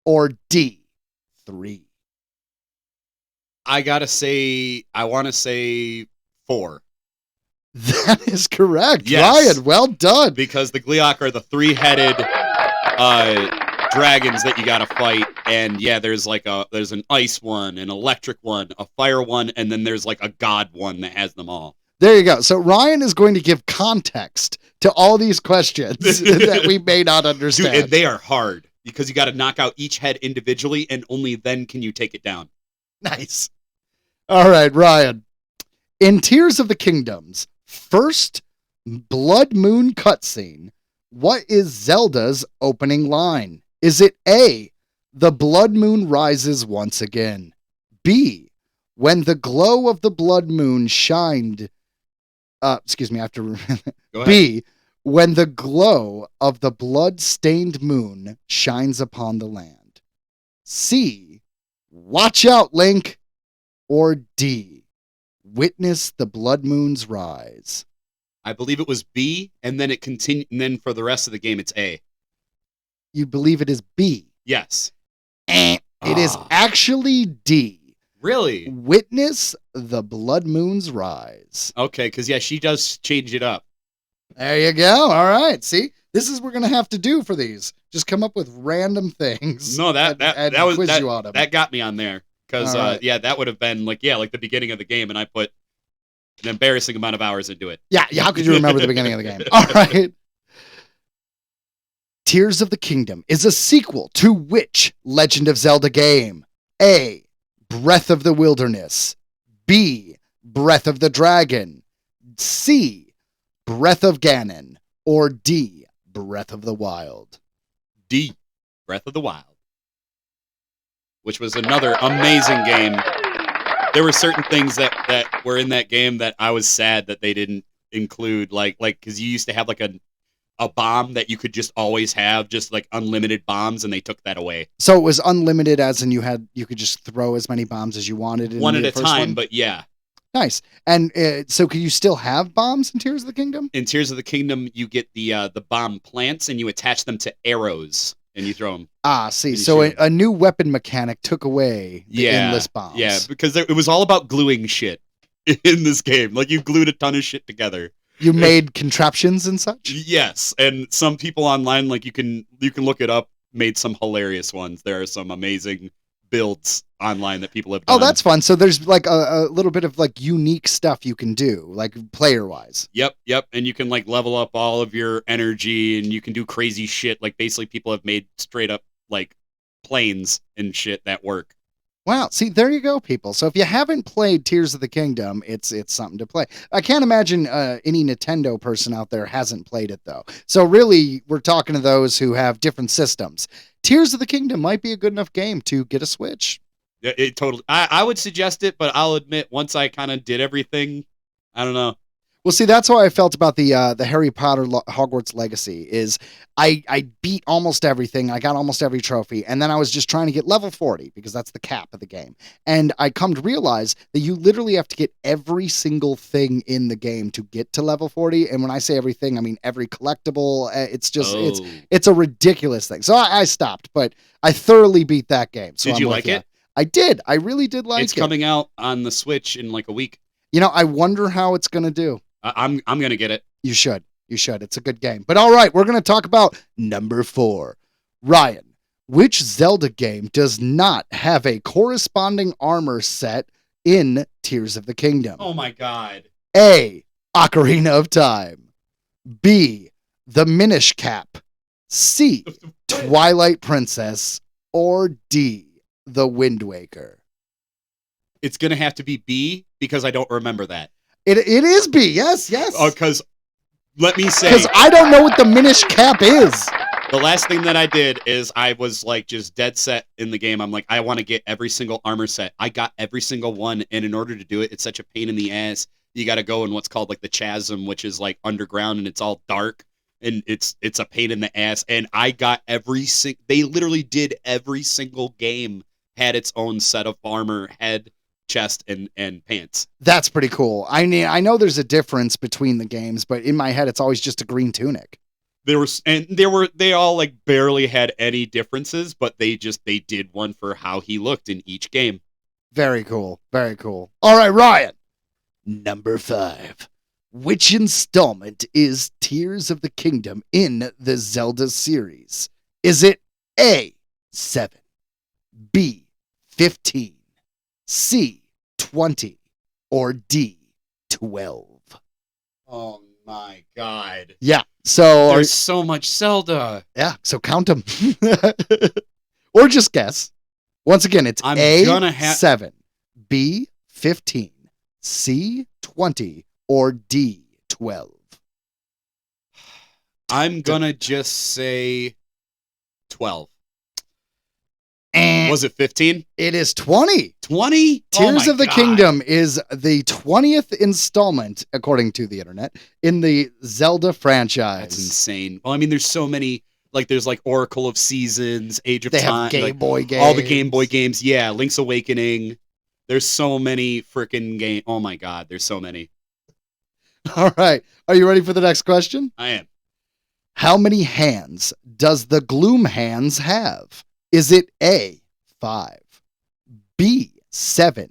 Or D, 3. I want to say 4. That is correct. Yes. Ryan, well done. Because the Gleeok are the 3-headed dragons that you got to fight. And yeah, there's an ice one, an electric one, a fire one, and then there's like a god one that has them all. There you go. So Ryan is going to give context to all these questions that we may not understand. Dude, and they are hard because you got to knock out each head individually, and only then can you take it down. Nice. All right, Ryan. In Tears of the Kingdom's first Blood Moon cutscene, what is Zelda's opening line? Is it A, the blood moon rises once again? B, when the glow of the blood moon shined... excuse me, I have to... Go ahead. B, when the glow of the blood-stained moon shines upon the land? C, watch out, Link? Or D, witness the blood moon's rise? I believe it was B, and then it continued, and then for the rest of the game, it's A. You believe it is B? Yes. It is actually D. Really? Witness the blood moon's rise. Okay, because yeah, she does change it up. There you go. All right. See, this is what we're gonna have to do for these. Just come up with random things. No, and quiz you on them. that got me on there because All right. that would have been like the beginning of the game, and I put an embarrassing amount of hours into it. Yeah. How could you remember the beginning of the game? All right. Tears of the Kingdom is a sequel to which Legend of Zelda game? A. Breath of the Wilderness. B. Breath of the Dragon. C. Breath of Ganon. Or D. Breath of the Wild. D. Breath of the Wild, which was another amazing game. There were certain things that were in that game that I was sad that they didn't include, like because you used to have like a bomb that you could just always have, just like unlimited bombs, and they took that away. So it was unlimited, as in you could just throw as many bombs as you wanted. One at a time, but yeah. Nice. And so can you still have bombs in Tears of the Kingdom? In Tears of the Kingdom, you get the bomb plants, and you attach them to arrows, and you throw them. Ah, see. So a new weapon mechanic took away the endless bombs. Yeah, because it was all about gluing shit in this game. Like, you glued a ton of shit together. You made contraptions and such? Yes, and some people online, like you can look it up, made some hilarious ones. There are some amazing builds online that people have done. Oh, that's fun. So there's like a little bit of like unique stuff you can do, like player wise. Yep. And you can like level up all of your energy, and you can do crazy shit. Like, basically people have made straight up like planes and shit that work. Wow. See, there you go, people. So if you haven't played Tears of the Kingdom, it's something to play. I can't imagine any Nintendo person out there hasn't played it, though. So really, we're talking to those who have different systems. Tears of the Kingdom might be a good enough game to get a Switch. Yeah, it totally. I would suggest it, but I'll admit, once I kind of did everything, I don't know. Well, see, that's how I felt about the Harry Potter Hogwarts Legacy. Is I beat almost everything. I got almost every trophy, and then I was just trying to get level 40 because that's the cap of the game. And I come to realize that you literally have to get every single thing in the game to get to level 40. And when I say everything, I mean every collectible. It's just it's a ridiculous thing. So I stopped, but I thoroughly beat that game. So did you like it? I did. I really did like it. It's coming out on the Switch in like a week. You know, I wonder how it's going to do. I'm gonna get it. You should. It's a good game. But all right, we're gonna talk about number 4. Ryan, which Zelda game does not have a corresponding armor set in Tears of the Kingdom? Oh my god. A. Ocarina of Time. B. The Minish Cap. C. Twilight Princess. Or D. The Wind Waker. It's gonna have to be B because I don't remember that. It is B. Yes. Because let me say, because I don't know what the Minish Cap is. The last thing that I did is I was like just dead set in the game. I'm like, I want to get every single armor set. I got every single one, and in order to do it, it's such a pain in the ass. You got to go in what's called like the chasm, which is like underground, and it's all dark, and it's a pain in the ass. And I got they literally did every single game had its own set of armor, head, chest, and pants. That's pretty cool. I mean, I know there's a difference between the games, but in my head, it's always just a green tunic. They all like barely had any differences, but they did one for how he looked in each game. Very cool. All right, Ryan. Number 5. Which installment is Tears of the Kingdom in the Zelda series? Is it A, 7, B, 15, C, 20, or D, 12? Oh my god. Yeah. So there's so much Zelda. Yeah, so count them. Or just guess. Once again, it's A, 7, B, 15, C, 20, or D, 12. I'm gonna just say 12. Was it 15? It is 20. 20? Tears of the Kingdom is the 20th installment, according to the internet, in the Zelda franchise. That's insane. Well, I mean, there's so many. Like, there's like Oracle of Seasons, Age of Time. They have Game Boy games. All the Game Boy games. Yeah, Link's Awakening. There's so many freaking games. Oh my god, there's so many. All right. Are you ready for the next question? I am. How many hands does the Gloom Hands have? Is it A, 5, B, 7,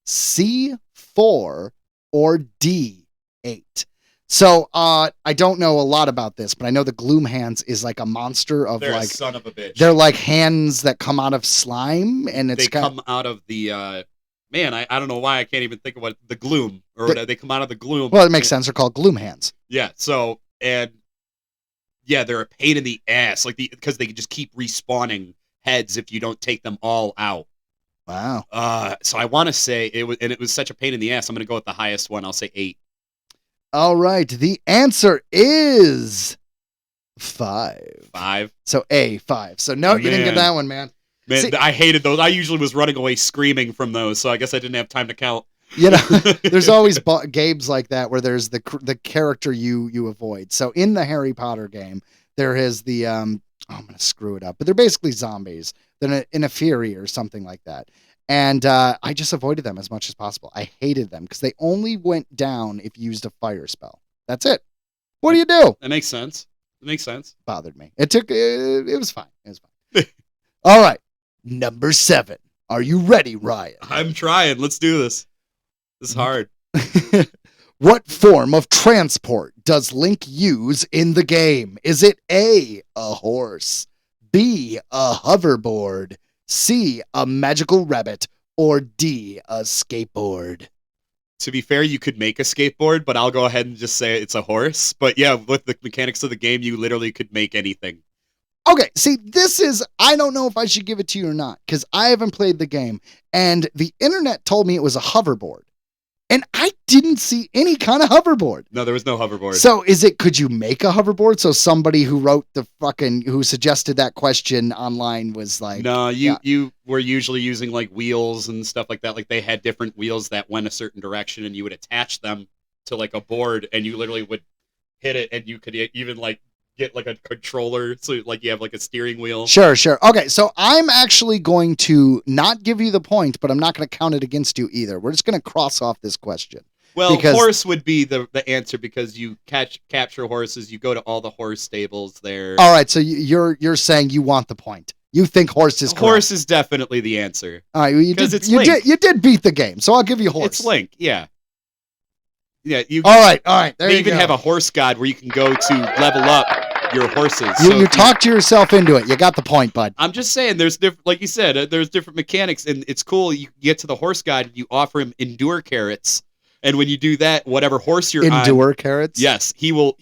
C, 4, or D, 8? So, I don't know a lot about this, but I know the Gloom Hands is like a monster of They're a like, son of a bitch. they're like hands that come out of slime, and it's They come out of the man. I don't know why I can't even think of what the gloom or whatever. They come out of the gloom. well, it makes sense. They're called Gloom Hands. Yeah. So and yeah, they're a pain in the ass. Like because they just keep respawning heads if you don't take them all out. Wow. So I want to say it was such a pain in the ass. I'm gonna go with the highest one. I'll say 8. All right. The answer is 5. 5. So A, 5. So no, you didn't get Man. that one, man. Man, See- I hated those. I usually was running away screaming from those, so I guess I didn't have time to count. You know, there's always games like that where there's the character you avoid. So in the Harry Potter game, there is the I'm gonna screw it up, but they're basically zombies. They're in a fury or something like that. And I just avoided them as much as possible. I hated them because they only went down if you used a fire spell. That's it. What do you do? That makes sense. It makes sense. Bothered me. It was fine. It was fine. All right. Number 7. Are you ready, Ryan? I'm trying. Let's do this. This is hard. What form of transport does Link use in the game? Is it A, a horse, B, a hoverboard, C, a magical rabbit, or D, a skateboard? To be fair, you could make a skateboard, but I'll go ahead and just say it's a horse. But yeah, with the mechanics of the game, you literally could make anything. Okay, see, I don't know if I should give it to you or not, because I haven't played the game, and the internet told me it was a hoverboard, and I didn't see any kind of hoverboard. No, there was no hoverboard. So could you make a hoverboard? So somebody who who suggested that question online was like, no, you were usually using like wheels and stuff like that. Like they had different wheels that went a certain direction, and you would attach them to like a board, and you literally would hit it, and you could even like get like a controller, so like you have like a steering wheel. Sure. Okay, so I'm actually going to not give you the point, but I'm not going to count it against you either. We're just going to cross off this question. Well, because- horse would be the answer because you capture horses. You go to all the horse stables there. All right, so you're saying you want the point. You think horse is correct. Horse is definitely the answer. All right, well, you 'Cause did it's Link. you did beat the game, so I'll give you horse. It's Link, yeah. Yeah, you All right, there they you even go. have a horse god where you can go to level up your horses. You talked yourself into it. You got the point, bud. I'm just saying, there's different, like you said, there's different mechanics, and it's cool. You get to the horse god, you offer him endure carrots, and when you do that, whatever horse you're on, Endure carrots? yes, he will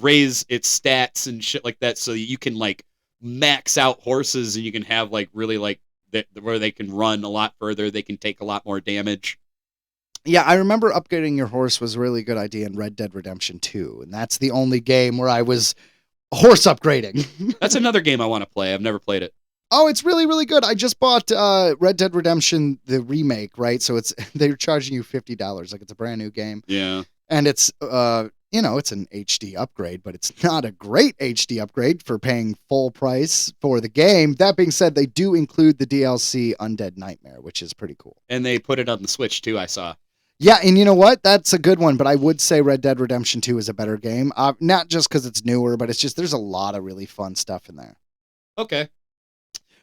raise its stats and shit like that, so that you can like max out horses, and you can have like really like where they can run a lot further, they can take a lot more damage. Yeah, I remember upgrading your horse was a really good idea in Red Dead Redemption 2, and that's the only game where I was horse upgrading. That's another game I want to play. I've never played it. Oh, it's really, really good. I just bought Red Dead Redemption, the remake, right? So they're charging you $50, like it's a brand new game. Yeah. And it's, it's an HD upgrade, but it's not a great HD upgrade for paying full price for the game. That being said, they do include the DLC Undead Nightmare, which is pretty cool. And they put it on the Switch too, I saw. Yeah, and you know what? That's a good one, but I would say Red Dead Redemption 2 is a better game. Not just because it's newer, but it's just there's a lot of really fun stuff in there. Okay.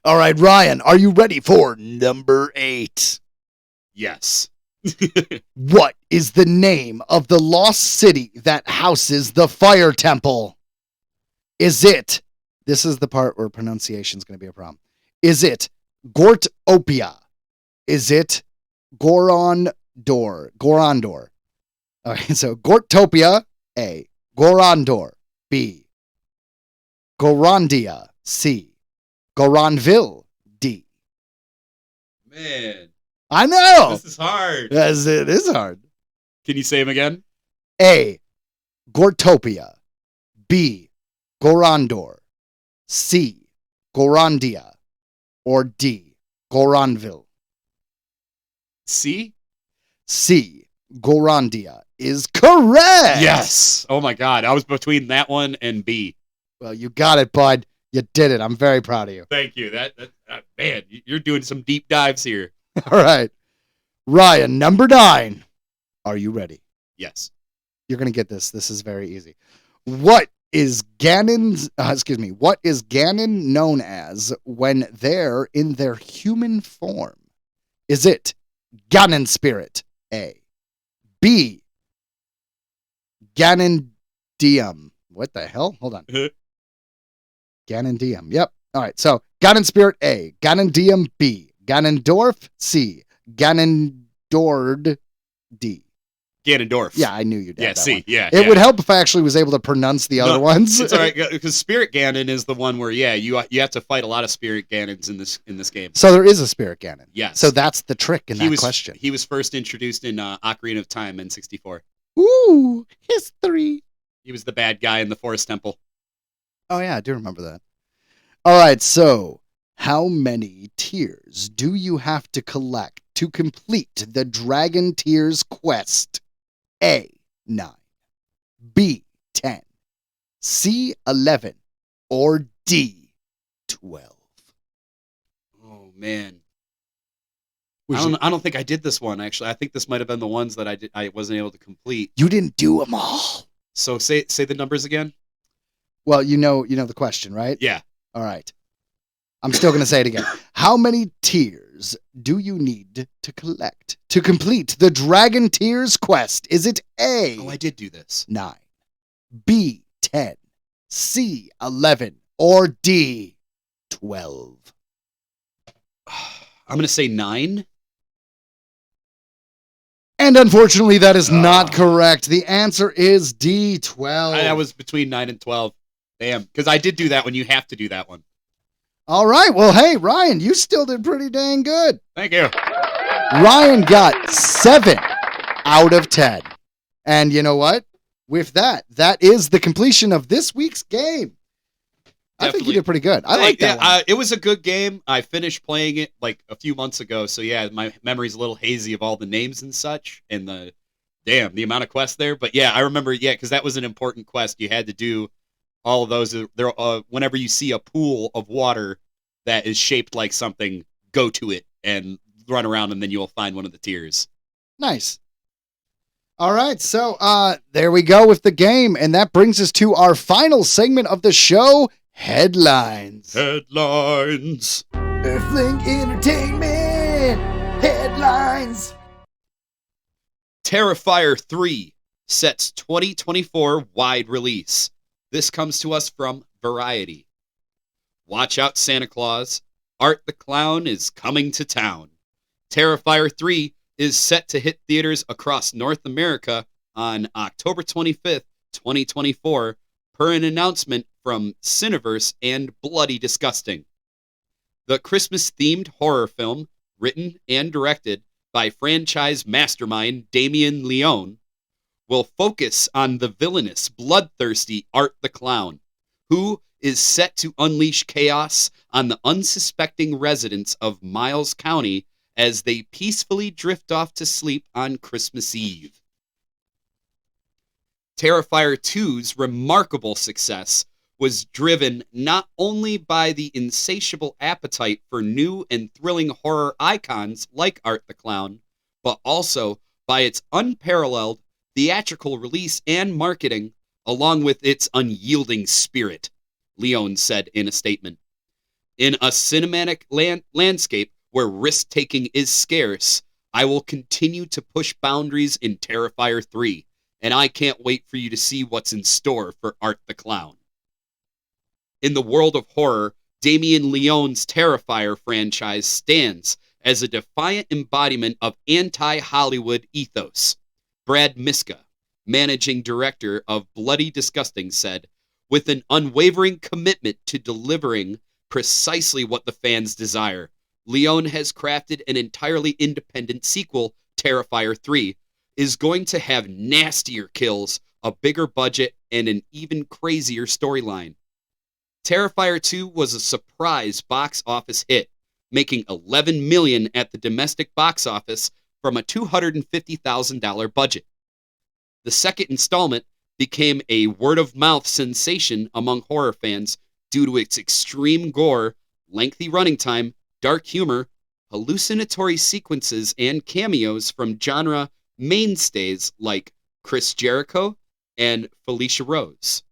All right, Ryan, are you ready for number 8? Yes. What is the name of the lost city that houses the fire temple? Is it, this is the part where pronunciation is going to be a problem. Is it Gortopia? Is it Gorondor? Okay, so Gortopia, A. Gorondor, B. Gorondia, C. Goronville, D. Man, I know. this is hard. Yes, it is hard. Can you say them again? A. Gortopia, B. Gorondor, C. Gorondia, or D. Goronville. C? C. Gorondia is correct. Yes. Oh my God. I was between that one and B. Well, you got it, bud. You did it. I'm very proud of you. Thank you. That man, you're doing some deep dives here. All right. Ryan, number 9. Are you ready? Yes. You're going to get this. This is very easy. What is Ganon known as when they're in their human form? Is it Ganon spirit, A. B. Ganondium. What the hell? Hold on. Ganondium. Yep. All right. So Ganon Spirit A, Ganondium B, Ganondorf C, Ganondord D. Ganondorf. Yeah, I knew you'd Yeah, have that see, one. yeah. It would help if I actually was able to pronounce the other ones. It's all right, because Spirit Ganon is the one where, you have to fight a lot of Spirit Ganons in this game. So there is a Spirit Ganon. Yes. So that's the trick in that question. He was first introduced in Ocarina of Time in 64. Ooh, history. He was the bad guy in the Forest Temple. Oh, yeah, I do remember that. All right, so how many tears do you have to collect to complete the Dragon Tears quest? A, 9, B, 10, C, 11, or D, 12? Oh, man. I don't think I did this one, actually. I think this might have been the ones that I wasn't able to complete. You didn't do them all. So say the numbers again. Well, you know the question, right? Yeah. All right. I'm still going to say it again. How many tears do you need to collect to complete the Dragon Tears quest? Is it A? Oh, I did do this. 9, B, 10, C, 11, or D, 12? I'm going to say 9. And unfortunately, that is not correct. The answer is D, 12. I was between 9 and 12. Damn, because I did do that one. You have to do that one. All right. Well, hey, Ryan, you still did pretty dang good. Thank you. Ryan got 7 out of 10. And you know what? With that is the completion of this week's game. I think you did pretty good. I like that one. It was a good game. I finished playing it like a few months ago. So yeah, my memory's a little hazy of all the names and such and the amount of quests there. But yeah, I remember, because that was an important quest. You had to do all of those. Whenever you see a pool of water that is shaped like something, go to it and run around, and then you'll find one of the tiers. Nice. All right, so there we go with the game, and that brings us to our final segment of the show, Headlines. Headlines. Earthling Entertainment. Headlines. Terrifier 3 sets 2024 wide release. This comes to us from Variety. Watch out, Santa Claus. Art the Clown is coming to town. Terrifier 3 is set to hit theaters across North America on October 25th, 2024, per an announcement from Cineverse and Bloody Disgusting. The Christmas-themed horror film, written and directed by franchise mastermind Damien Leone, will focus on the villainous, bloodthirsty Art the Clown, who is set to unleash chaos on the unsuspecting residents of Miles County as they peacefully drift off to sleep on Christmas Eve. Terrifier 2's remarkable success was driven not only by the insatiable appetite for new and thrilling horror icons like Art the Clown, but also by its unparalleled theatrical release and marketing, along with its unyielding spirit, Leone said in a statement. In a cinematic landscape where risk-taking is scarce, I will continue to push boundaries in Terrifier 3, and I can't wait for you to see what's in store for Art the Clown. In the world of horror, Damien Leone's Terrifier franchise stands as a defiant embodiment of anti-Hollywood ethos. Brad Miska, managing director of Bloody Disgusting, said, with an unwavering commitment to delivering precisely what the fans desire, Leone has crafted an entirely independent sequel, Terrifier 3, is going to have nastier kills, a bigger budget, and an even crazier storyline. Terrifier 2 was a surprise box office hit, making $11 million at the domestic box office from a $250,000 budget. The second installment became a word-of-mouth sensation among horror fans due to its extreme gore, lengthy running time, dark humor, hallucinatory sequences, and cameos from genre mainstays like Chris Jericho and Felicia Rose.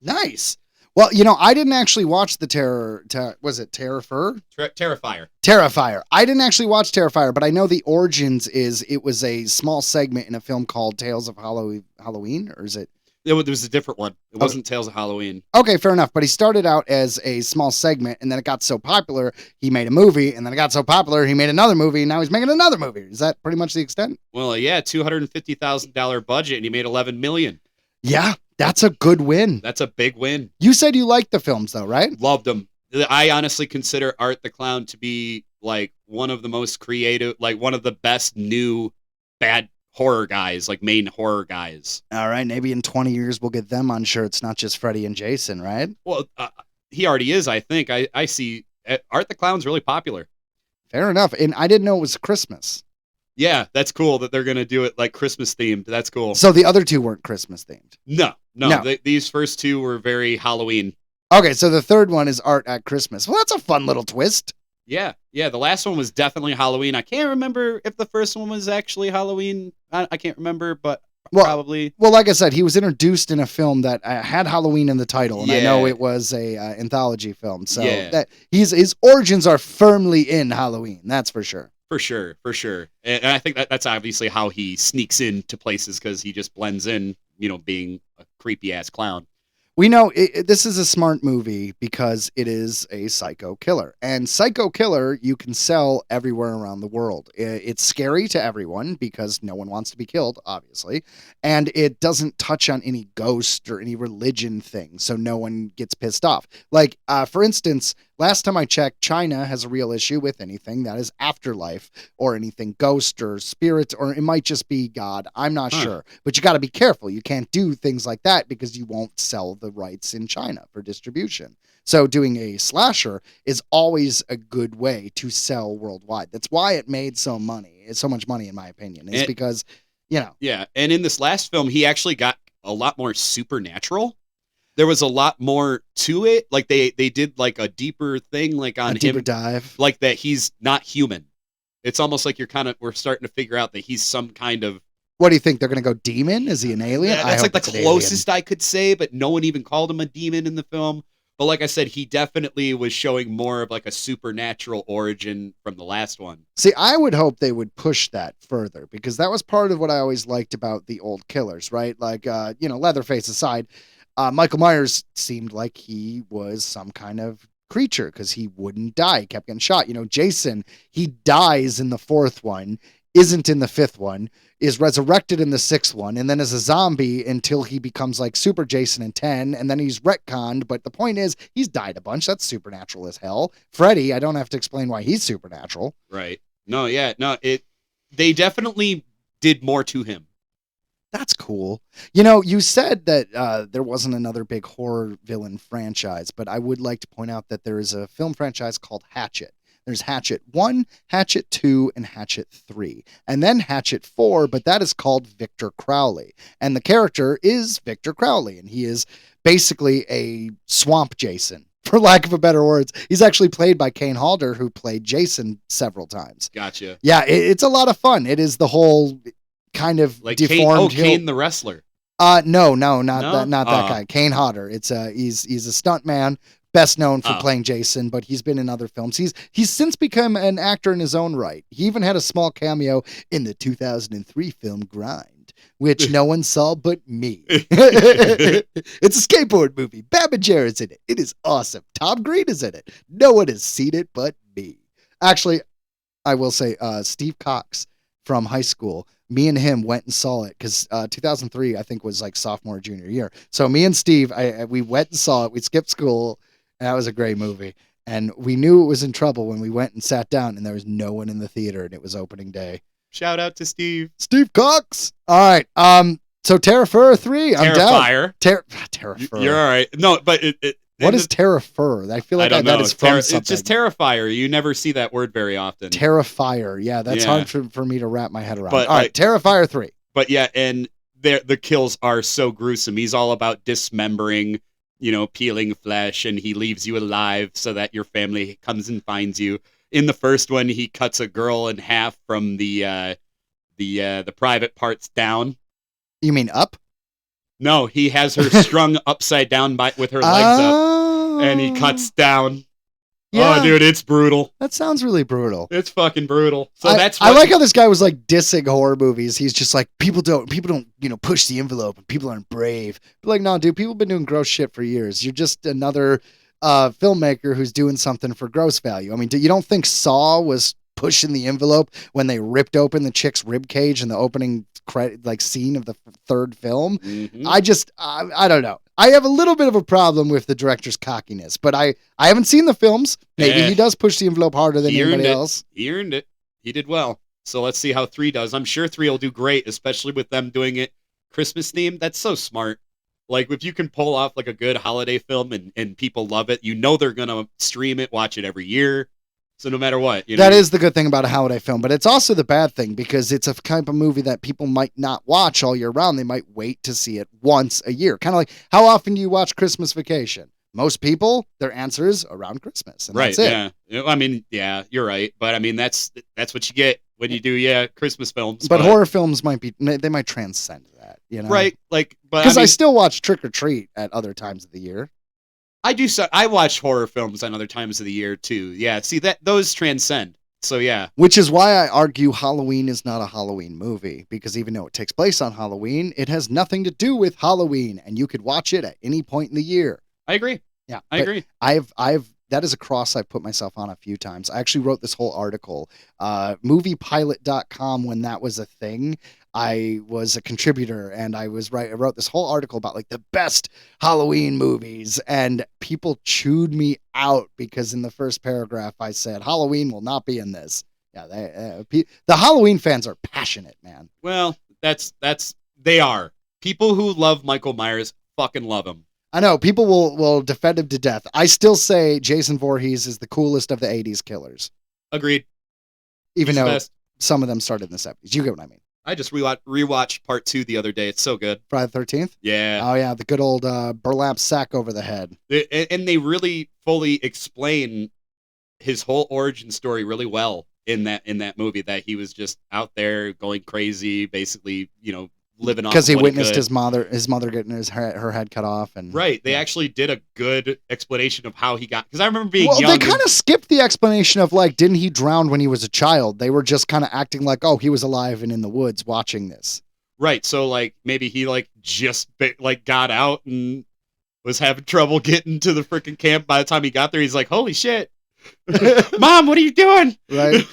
Nice. Well, I didn't actually watch the was it Terrifier? Terrifier. Terrifier. I didn't actually watch Terrifier, but I know the origins is it was a small segment in a film called Tales of Halloween, or is it? There was a different one. It wasn't Tales of Halloween. Okay, fair enough. But he started out as a small segment, and then it got so popular, he made a movie, and then it got so popular, he made another movie, and now he's making another movie. Is that pretty much the extent? Well, yeah, $250,000 budget, and he made $11 million. Yeah, that's a good win. That's a big win. You said you liked the films, though, right? Loved them. I honestly consider Art the Clown to be like one of the most creative, like one of the best new bad horror guys, like main horror guys. All right, maybe in 20 years we'll get them on shirts, not just Freddy and Jason, right? Well, he already is, I think. I see Art the Clown's really popular. Fair enough. And I didn't know it was Christmas. Yeah, that's cool that they're going to do it like Christmas themed. That's cool. So the other two weren't Christmas themed? No. These first two were very Halloween. Okay, so the third one is Art at Christmas. Well, that's a fun little twist. Yeah. The last one was definitely Halloween. I can't remember if the first one was actually Halloween. I can't remember, but probably. Well, like I said, he was introduced in a film that had Halloween in the title, and I know it was a anthology film. So that his origins are firmly in Halloween. That's for sure. For sure. And I think that's obviously how he sneaks into places because he just blends in, being a creepy ass clown. We know this is a smart movie because it is a psycho killer. And psycho killer you can sell everywhere around the world. It's scary to everyone because no one wants to be killed, obviously. And it doesn't touch on any ghost or any religion thing, so no one gets pissed off. Like, for instance, last time I checked, China has a real issue with anything that is afterlife or anything ghost or spirit, or it might just be God. I'm not sure. But you got to be careful. You can't do things like that because you won't sell the rights in China for distribution. So doing a slasher is always a good way to sell worldwide. That's why it made so much money, in my opinion, is because, Yeah, and in this last film, he actually got a lot more supernatural. There was a lot more to it. Like they did like a deeper thing, like on a deeper dive, like that he's not human. It's almost like we're starting to figure out that he's some kind of. What do you think? They're going to go demon? Is he an alien? Yeah, that's like the closest I could say, but no one even called him a demon in the film. But like I said, he definitely was showing more of like a supernatural origin from the last one. See, I would hope they would push that further because that was part of what I always liked about the old killers, right? Like, Leatherface aside, Michael Myers seemed like he was some kind of creature because he wouldn't die. He kept getting shot. Jason, he dies in the fourth one, isn't in the fifth one, is resurrected in the sixth one, and then is a zombie until he becomes like Super Jason in 10, and then he's retconned. But the point is, he's died a bunch. That's supernatural as hell. Freddy, I don't have to explain why he's supernatural. Right. No, yeah. No, they definitely did more to him. That's cool. You said that there wasn't another big horror villain franchise, but I would like to point out that there is a film franchise called Hatchet. There's Hatchet 1, Hatchet 2, and Hatchet 3. And then Hatchet 4, but that is called Victor Crowley. And the character is Victor Crowley, and he is basically a swamp Jason, for lack of a better words. He's actually played by Kane Hodder, who played Jason several times. Gotcha. Yeah, it's a lot of fun. It is the whole kind of like deformed. Kane the wrestler. No, not that guy. Kane Hodder. It's he's a stunt man, best known for playing Jason, but he's been in other films. He's since become an actor in his own right. He even had a small cameo in the 2003 film Grind, which no one saw but me. It's a skateboard movie. Bam Margera's in it. It is awesome. Tom Green is in it. No one has seen it but me. Actually, I will say Steve Cox from high school, me and him went and saw it because 2003, I think, was like sophomore, junior year. So me and Steve, we went and saw it. We skipped school. And that was a great movie. And we knew it was in trouble when we went and sat down and there was no one in the theater and it was opening day. Shout out to Steve. Steve Cox. All right. So Terrifier 3. I'm Terrifier. down. Terrifier. You're all right. No, but what is Terrifier? I feel like that is from something. It's just Terrifier. You never see that word very often. Terrifier. Yeah, that's hard for me to wrap my head around. But, all right, Terrifier 3. But yeah, and the kills are so gruesome. He's all about dismembering, peeling flesh, and he leaves you alive so that your family comes and finds you. In the first one, he cuts a girl in half from the private parts down. You mean up? No, he has her strung upside down with her legs up, and he cuts down. Yeah. Oh, dude, it's brutal. That sounds really brutal. It's fucking brutal. So I like how this guy was like dissing horror movies. He's just like, people don't, push the envelope and people aren't brave. But like, no, dude, people have been doing gross shit for years. You're just another filmmaker who's doing something for gross value. I mean, you don't think Saw was pushing the envelope when they ripped open the chick's rib cage in the opening scene of the third film? Mm-hmm. I don't know. I have a little bit of a problem with the director's cockiness, but I haven't seen the films. Maybe he does push the envelope harder than anybody else. He earned it. He did well. So let's see how 3 does. I'm sure 3 will do great, especially with them doing it Christmas themed. That's so smart. Like, if you can pull off like a good holiday film and people love it, they're going to stream it, watch it every year. So no matter what, that is the good thing about a holiday film, but it's also the bad thing because it's a kind of movie that people might not watch all year round. They might wait to see it once a year. Kind of like, how often do you watch Christmas Vacation? Most people, their answer is around Christmas. And right. That's it. Yeah. I mean, yeah, you're right. But I mean, that's what you get when you do, Christmas films. But horror films they might transcend that, Right. Like, but because I still watch Trick or Treat at other times of the year. I do. I watch horror films on other times of the year too. Yeah. See those transcend. So yeah. Which is why I argue Halloween is not a Halloween movie, because even though it takes place on Halloween, it has nothing to do with Halloween, and you could watch it at any point in the year. I agree. Yeah, I agree. I've that is a cross I've put myself on a few times. I actually wrote this whole article, moviepilot.com, when that was a thing. I was a contributor, and I wrote this whole article about like the best Halloween movies, and people chewed me out because in the first paragraph I said Halloween will not be in this. Yeah, the Halloween fans are passionate, man. Well, they are. People who love Michael Myers fucking love him. I know people will defend him to death. I still say Jason Voorhees is the coolest of the 80s killers. Agreed. Even He's though some of them started in the 70s. You get what I mean. I just rewatched part 2 the other day. It's so good. Friday the 13th? Yeah. Oh, yeah. The good old burlap sack over the head. And they really fully explain his whole origin story really well in that movie, that he was just out there going crazy, basically, living off because he what witnessed could. his mother getting her head cut off. And right. They actually did a good explanation of how he got, because I remember being young. They kind of skipped the explanation of like, didn't he drown when he was a child? They were just kind of acting like, oh, he was alive and in the woods watching this. Right. So like maybe he just got out and was having trouble getting to the freaking camp. By the time he got there, he's like, holy shit. Mom, what are you doing? Right.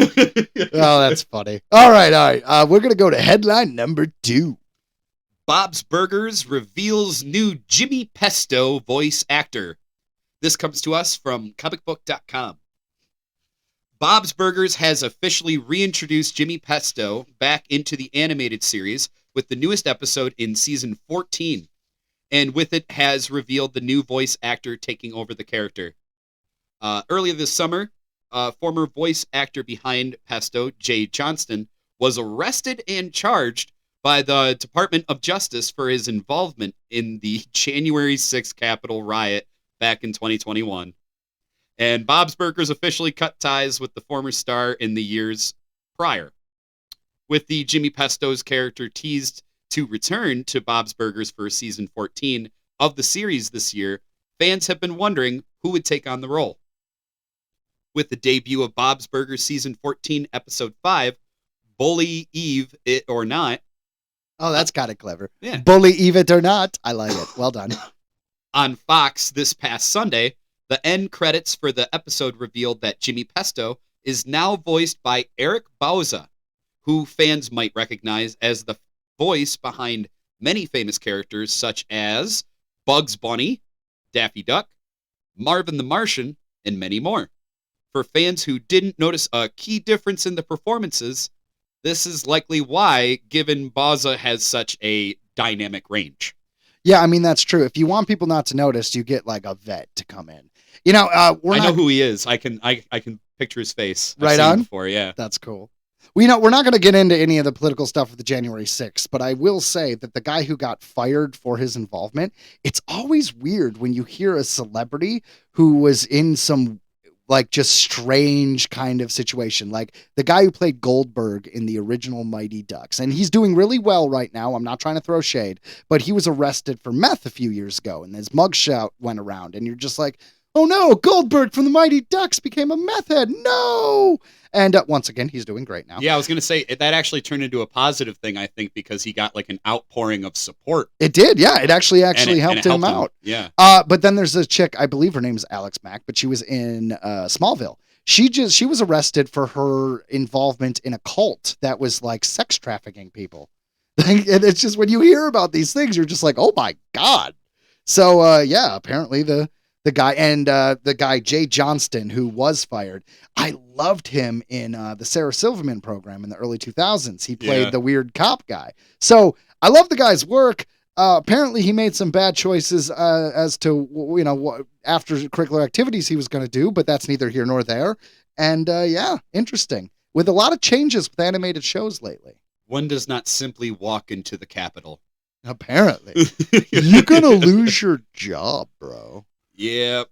Oh, that's funny. All right. We're going to go to headline number 2. Bob's Burgers reveals new Jimmy Pesto voice actor. This comes to us from comicbook.com. Bob's Burgers has officially reintroduced Jimmy Pesto back into the animated series with the newest episode in season 14. And with it has revealed the new voice actor taking over the character. Earlier this summer, former voice actor behind Pesto, Jay Johnston, was arrested and charged by the Department of Justice for his involvement in the January 6th Capitol riot back in 2021. And Bob's Burgers officially cut ties with the former star in the years prior. With the Jimmy Pesto's character teased to return to Bob's Burgers for season 14 of the series this year, fans have been wondering who would take on the role. With the debut of Bob's Burgers season 14, episode 5, Bully Eve It or Not. Oh, that's kind of clever. Yeah. Bully Eve It or Not. I like it. Well done. On Fox this past Sunday, the end credits for the episode revealed that Jimmy Pesto is now voiced by Eric Bauza, who fans might recognize as the voice behind many famous characters such as Bugs Bunny, Daffy Duck, Marvin the Martian, and many more. For fans who didn't notice a key difference in the performances, this is likely why, given Bauza has such a dynamic range. Yeah, I mean, that's true. If you want people not to notice, you get like a vet to come in. I know who he is. I can picture his face. I've right seen on. him before, yeah. That's cool. We're not going to get into any of the political stuff of the January 6th, but I will say that the guy who got fired for his involvement, it's always weird when you hear a celebrity who was in some like just strange kind of situation. Like the guy who played Goldberg in the original Mighty Ducks, and he's doing really well right now. I'm not trying to throw shade, but he was arrested for meth a few years ago, and his mugshot went around, and you're just like, oh no, Goldberg from the Mighty Ducks became a meth head. No. And once again, he's doing great now. Yeah, I was going to say that actually turned into a positive thing, I think, because he got like an outpouring of support. It did, yeah. It actually helped him out. Yeah. But then there's a chick, I believe her name is Alex Mack, but she was in Smallville. She was arrested for her involvement in a cult that was like sex trafficking people. And it's just when you hear about these things, you're just like, oh my God. So yeah, apparently the guy and the guy Jay Johnston, who was fired, I loved him in the Sarah Silverman program in the early 2000s. He played the weird cop guy. So I love the guy's work. Apparently he made some bad choices as to, what after curricular activities he was going to do, but that's neither here nor there. And yeah, interesting. With a lot of changes with animated shows lately. One does not simply walk into the Capitol. Apparently. You're going to lose your job, bro. Yeah.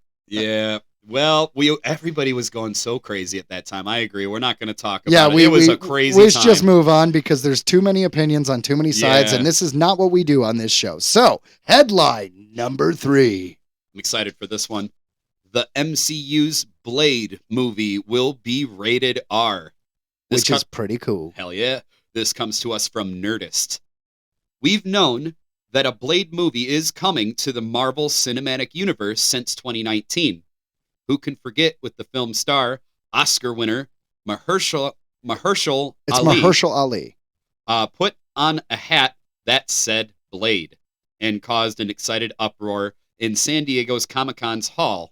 Well, everybody was going so crazy at that time. I agree. We're not going to talk about it. It was a crazy Let's time. just move on because there's too many opinions on too many sides, and this is not what we do on this show. So, headline number 3. I'm excited for this one. The MCU's Blade movie will be rated R. Which is pretty cool. Hell yeah. This comes to us from Nerdist. We've known that a Blade movie is coming to the Marvel Cinematic Universe since 2019. Who can forget with the film star, Oscar winner, Mahershala Ali. Put on a hat that said Blade and caused an excited uproar in San Diego's Comic-Con's hall.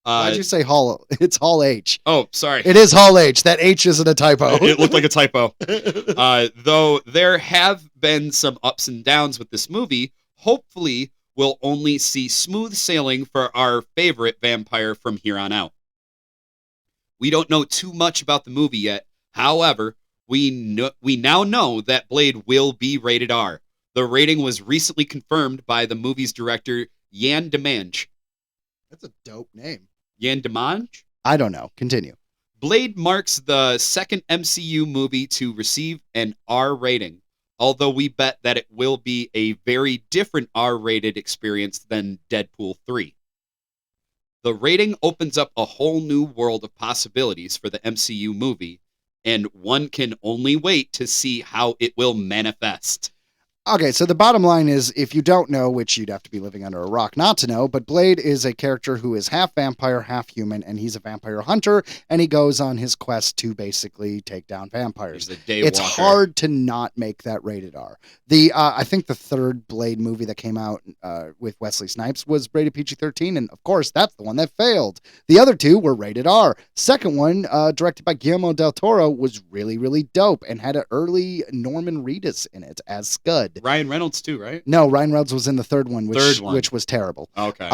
Why'd you say Hall? It's Hall H. Oh, sorry. It is Hall H. That H isn't a typo. It looked like a typo. Though there have been some ups and downs with this movie, hopefully we'll only see smooth sailing for our favorite vampire from here on out. We don't know too much about the movie yet. However, we now know that Blade will be rated R. The rating was recently confirmed by the movie's director, Yan Demange. That's a dope name. Yan Demange? I don't know. Continue. Blade marks the second MCU movie to receive an R rating, although we bet that it will be a very different R-rated experience than Deadpool 3. The rating opens up a whole new world of possibilities for the MCU movie, and one can only wait to see how it will manifest. Okay, so the bottom line is, if you don't know, which you'd have to be living under a rock not to know, but Blade is a character who is half vampire, half human, and he's a vampire hunter, and he goes on his quest to basically take down vampires. It's hard to not make that rated R. I think the third Blade movie that came out with Wesley Snipes was rated PG-13, and of course, that's the one that failed. The other two were rated R. Second one, directed by Guillermo del Toro, was really, really dope, and had an early Norman Reedus in it as Scud. Ryan Reynolds too, right? No, Ryan Reynolds was in the third one, which was terrible. Okay.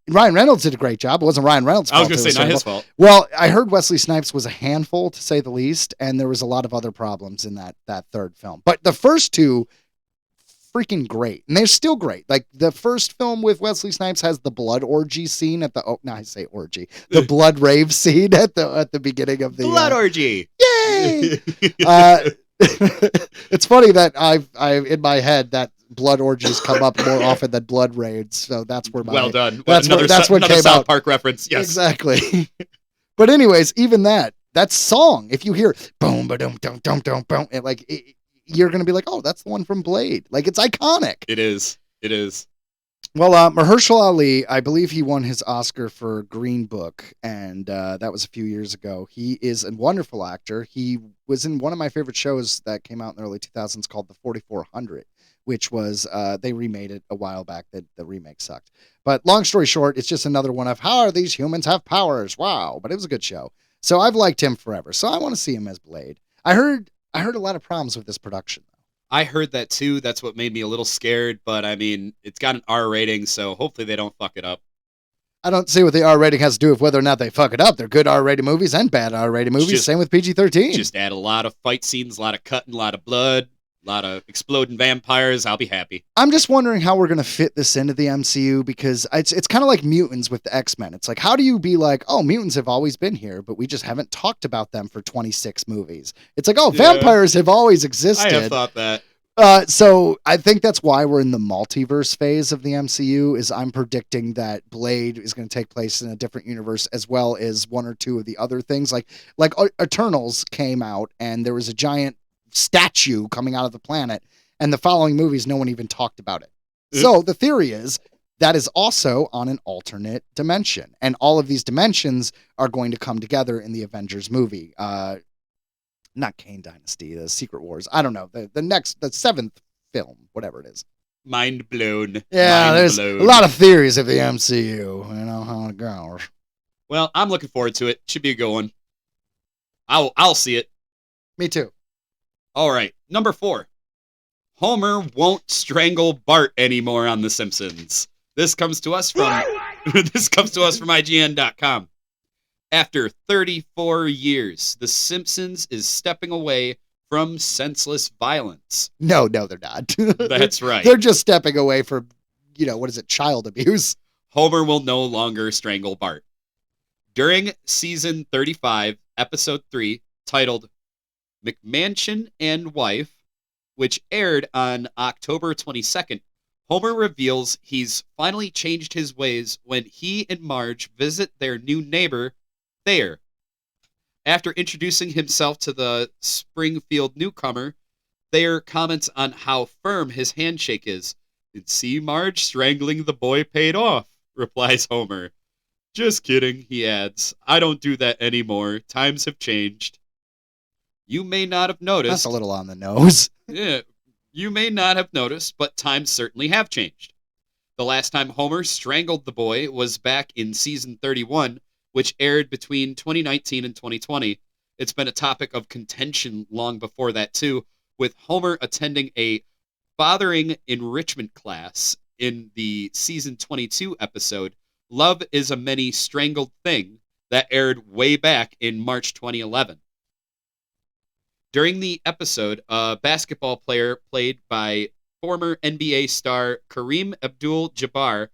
Ryan Reynolds did a great job. It wasn't Ryan Reynolds' fault. I was going to say, not his fault. Well, I heard Wesley Snipes was a handful, to say the least, and there was a lot of other problems in that third film. But the first two, freaking great. And they're still great. Like, the first film with Wesley Snipes has the blood orgy scene at the... Oh, no, I say orgy. The blood rave scene at the beginning of the... Blood orgy! Yay! It's funny that I've in my head that blood orgies come up more often than blood raids, so that's where my well done. That's what came South out. Park reference. Yes, exactly. But anyways, even that song, if you hear boom ba dum dum dum dum boom, you're gonna be like, oh, that's the one from Blade. Like, it's iconic. It is. Well, Mahershala Ali, I believe he won his Oscar for Green Book, and that was a few years ago. He is a wonderful actor. He was in one of my favorite shows that came out in the early 2000s called The 4400, which was, they remade it a while back. The remake sucked. But long story short, it's just another one of, how are these humans have powers? Wow. But it was a good show. So I've liked him forever. So I want to see him as Blade. I heard a lot of problems with this production. I heard that too. That's what made me a little scared, but I mean, it's got an R rating, so hopefully they don't fuck it up. I don't see what the R rating has to do with whether or not they fuck it up. They're good R-rated movies and bad R-rated movies. Same with PG-13. Just add a lot of fight scenes, a lot of cutting, a lot of blood. A lot of exploding vampires. I'll be happy. I'm just wondering how we're going to fit this into the MCU, because it's kind of like mutants with the X-Men. It's like, how do you be like, oh, mutants have always been here, but we just haven't talked about them for 26 movies. It's like, oh, vampires have always existed. I have thought that. So I think that's why we're in the multiverse phase of the MCU, is I'm predicting that Blade is going to take place in a different universe, as well as one or two of the other things. Like Eternals came out and there was a giant statue coming out of the planet, and the following movies no one even talked about it. So the theory is that is also on an alternate dimension, and all of these dimensions are going to come together in the Avengers movie. Not Kane Dynasty, the Secret Wars. I don't know, the seventh film, whatever it is. Mind blown. Yeah, Mind there's blown. a lot of theories of the MCU. You know how it goes. Well, I'm looking forward to it. Should be a good one. I'll see it. Me too. All right, number 4. Homer won't strangle Bart anymore on The Simpsons. This comes to us from IGN.com. After 34 years, The Simpsons is stepping away from senseless violence. No, they're not. That's right. They're just stepping away from, child abuse. Homer will no longer strangle Bart. During season 35, episode 3, titled McMansion and Wife, which aired on October 22nd, Homer reveals he's finally changed his ways when he and Marge visit their new neighbor, Thayer. After introducing himself to the Springfield newcomer, Thayer comments on how firm his handshake is. "Did see Marge strangling the boy paid off," replies Homer. "Just kidding," he adds. "I don't do that anymore. Times have changed." You may not have noticed. That's a little on the nose. Yeah, you may not have noticed, but times certainly have changed. The last time Homer strangled the boy was back in season 31, which aired between 2019 and 2020. It's been a topic of contention long before that, too, with Homer attending a fathering enrichment class in the season 22 episode, Love is a Many Strangled Thing, that aired way back in March 2011. During the episode, a basketball player played by former NBA star Kareem Abdul-Jabbar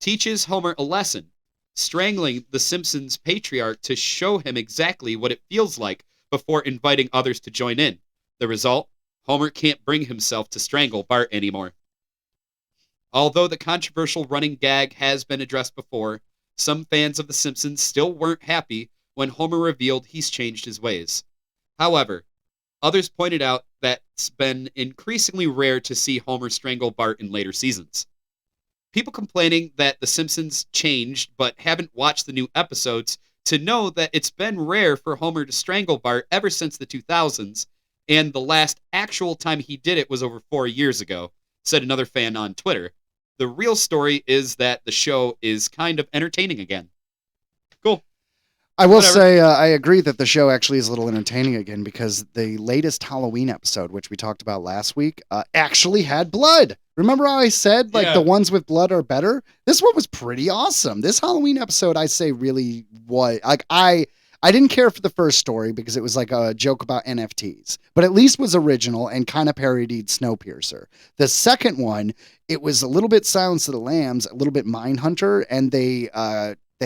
teaches Homer a lesson, strangling the Simpsons patriarch to show him exactly what it feels like before inviting others to join in. The result? Homer can't bring himself to strangle Bart anymore. Although the controversial running gag has been addressed before, some fans of The Simpsons still weren't happy when Homer revealed he's changed his ways. However, others pointed out that it's been increasingly rare to see Homer strangle Bart in later seasons. People complaining that The Simpsons changed but haven't watched the new episodes to know that it's been rare for Homer to strangle Bart ever since the 2000s, and the last actual time he did it was over 4 years ago, said another fan on Twitter. The real story is that the show is kind of entertaining again. Cool. I will Whatever. say I agree that the show actually is a little entertaining again, because the latest Halloween episode, which we talked about last week, actually had blood. Remember how I said the ones with blood are better? This one was pretty awesome. This Halloween episode, I say, really was I didn't care for the first story because it was like a joke about NFTs, but at least was original and kind of parodied Snowpiercer. The second one, it was a little bit Silence of the Lambs, a little bit Mindhunter, and they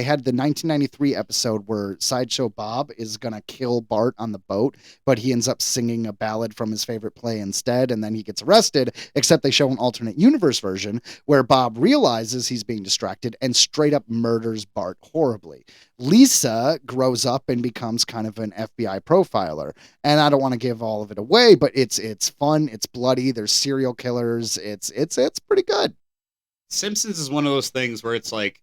had the 1993 episode where Sideshow Bob is going to kill Bart on the boat, but he ends up singing a ballad from his favorite play instead, and then he gets arrested, except they show an alternate universe version where Bob realizes he's being distracted and straight up murders Bart horribly. Lisa grows up and becomes kind of an FBI profiler, and I don't want to give all of it away, but it's fun, it's bloody, there's serial killers, it's pretty good. Simpsons is one of those things where it's like,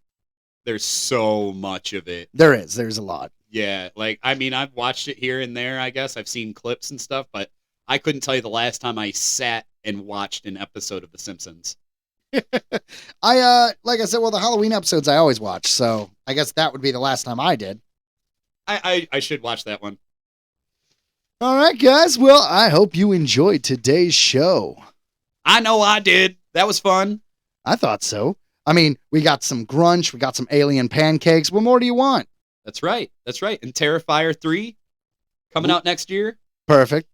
there's so much of it. There's a lot. Yeah, I've watched it here and there, I guess. I've seen clips and stuff, but I couldn't tell you the last time I sat and watched an episode of The Simpsons. Like I said, the Halloween episodes I always watch, so I guess that would be the last time I did. I should watch that one. All right, guys. Well, I hope you enjoyed today's show. I know I did. That was fun. I thought so. I mean, we got some Grunch, we got some alien pancakes. What more do you want? That's right. And Terrifier 3 coming out next year. Perfect.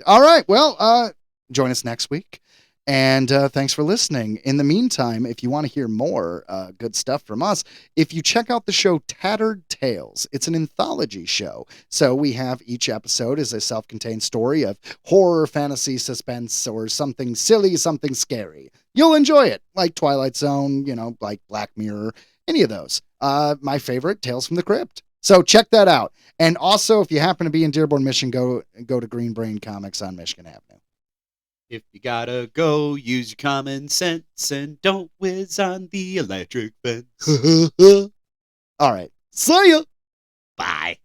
All right. Well, join us next week. And thanks for listening. In the meantime, if you want to hear more good stuff from us, if you check out the show Tattered Tales, it's an anthology show. So we have each episode is a self-contained story of horror, fantasy, suspense, or something silly, something scary. You'll enjoy it, like Twilight Zone, like Black Mirror, any of those. My favorite, Tales from the Crypt. So check that out. And also, if you happen to be in Dearborn, Michigan, go to Green Brain Comics on Michigan Avenue. If you gotta go, use your common sense and don't whiz on the electric fence. All right. See ya. Bye.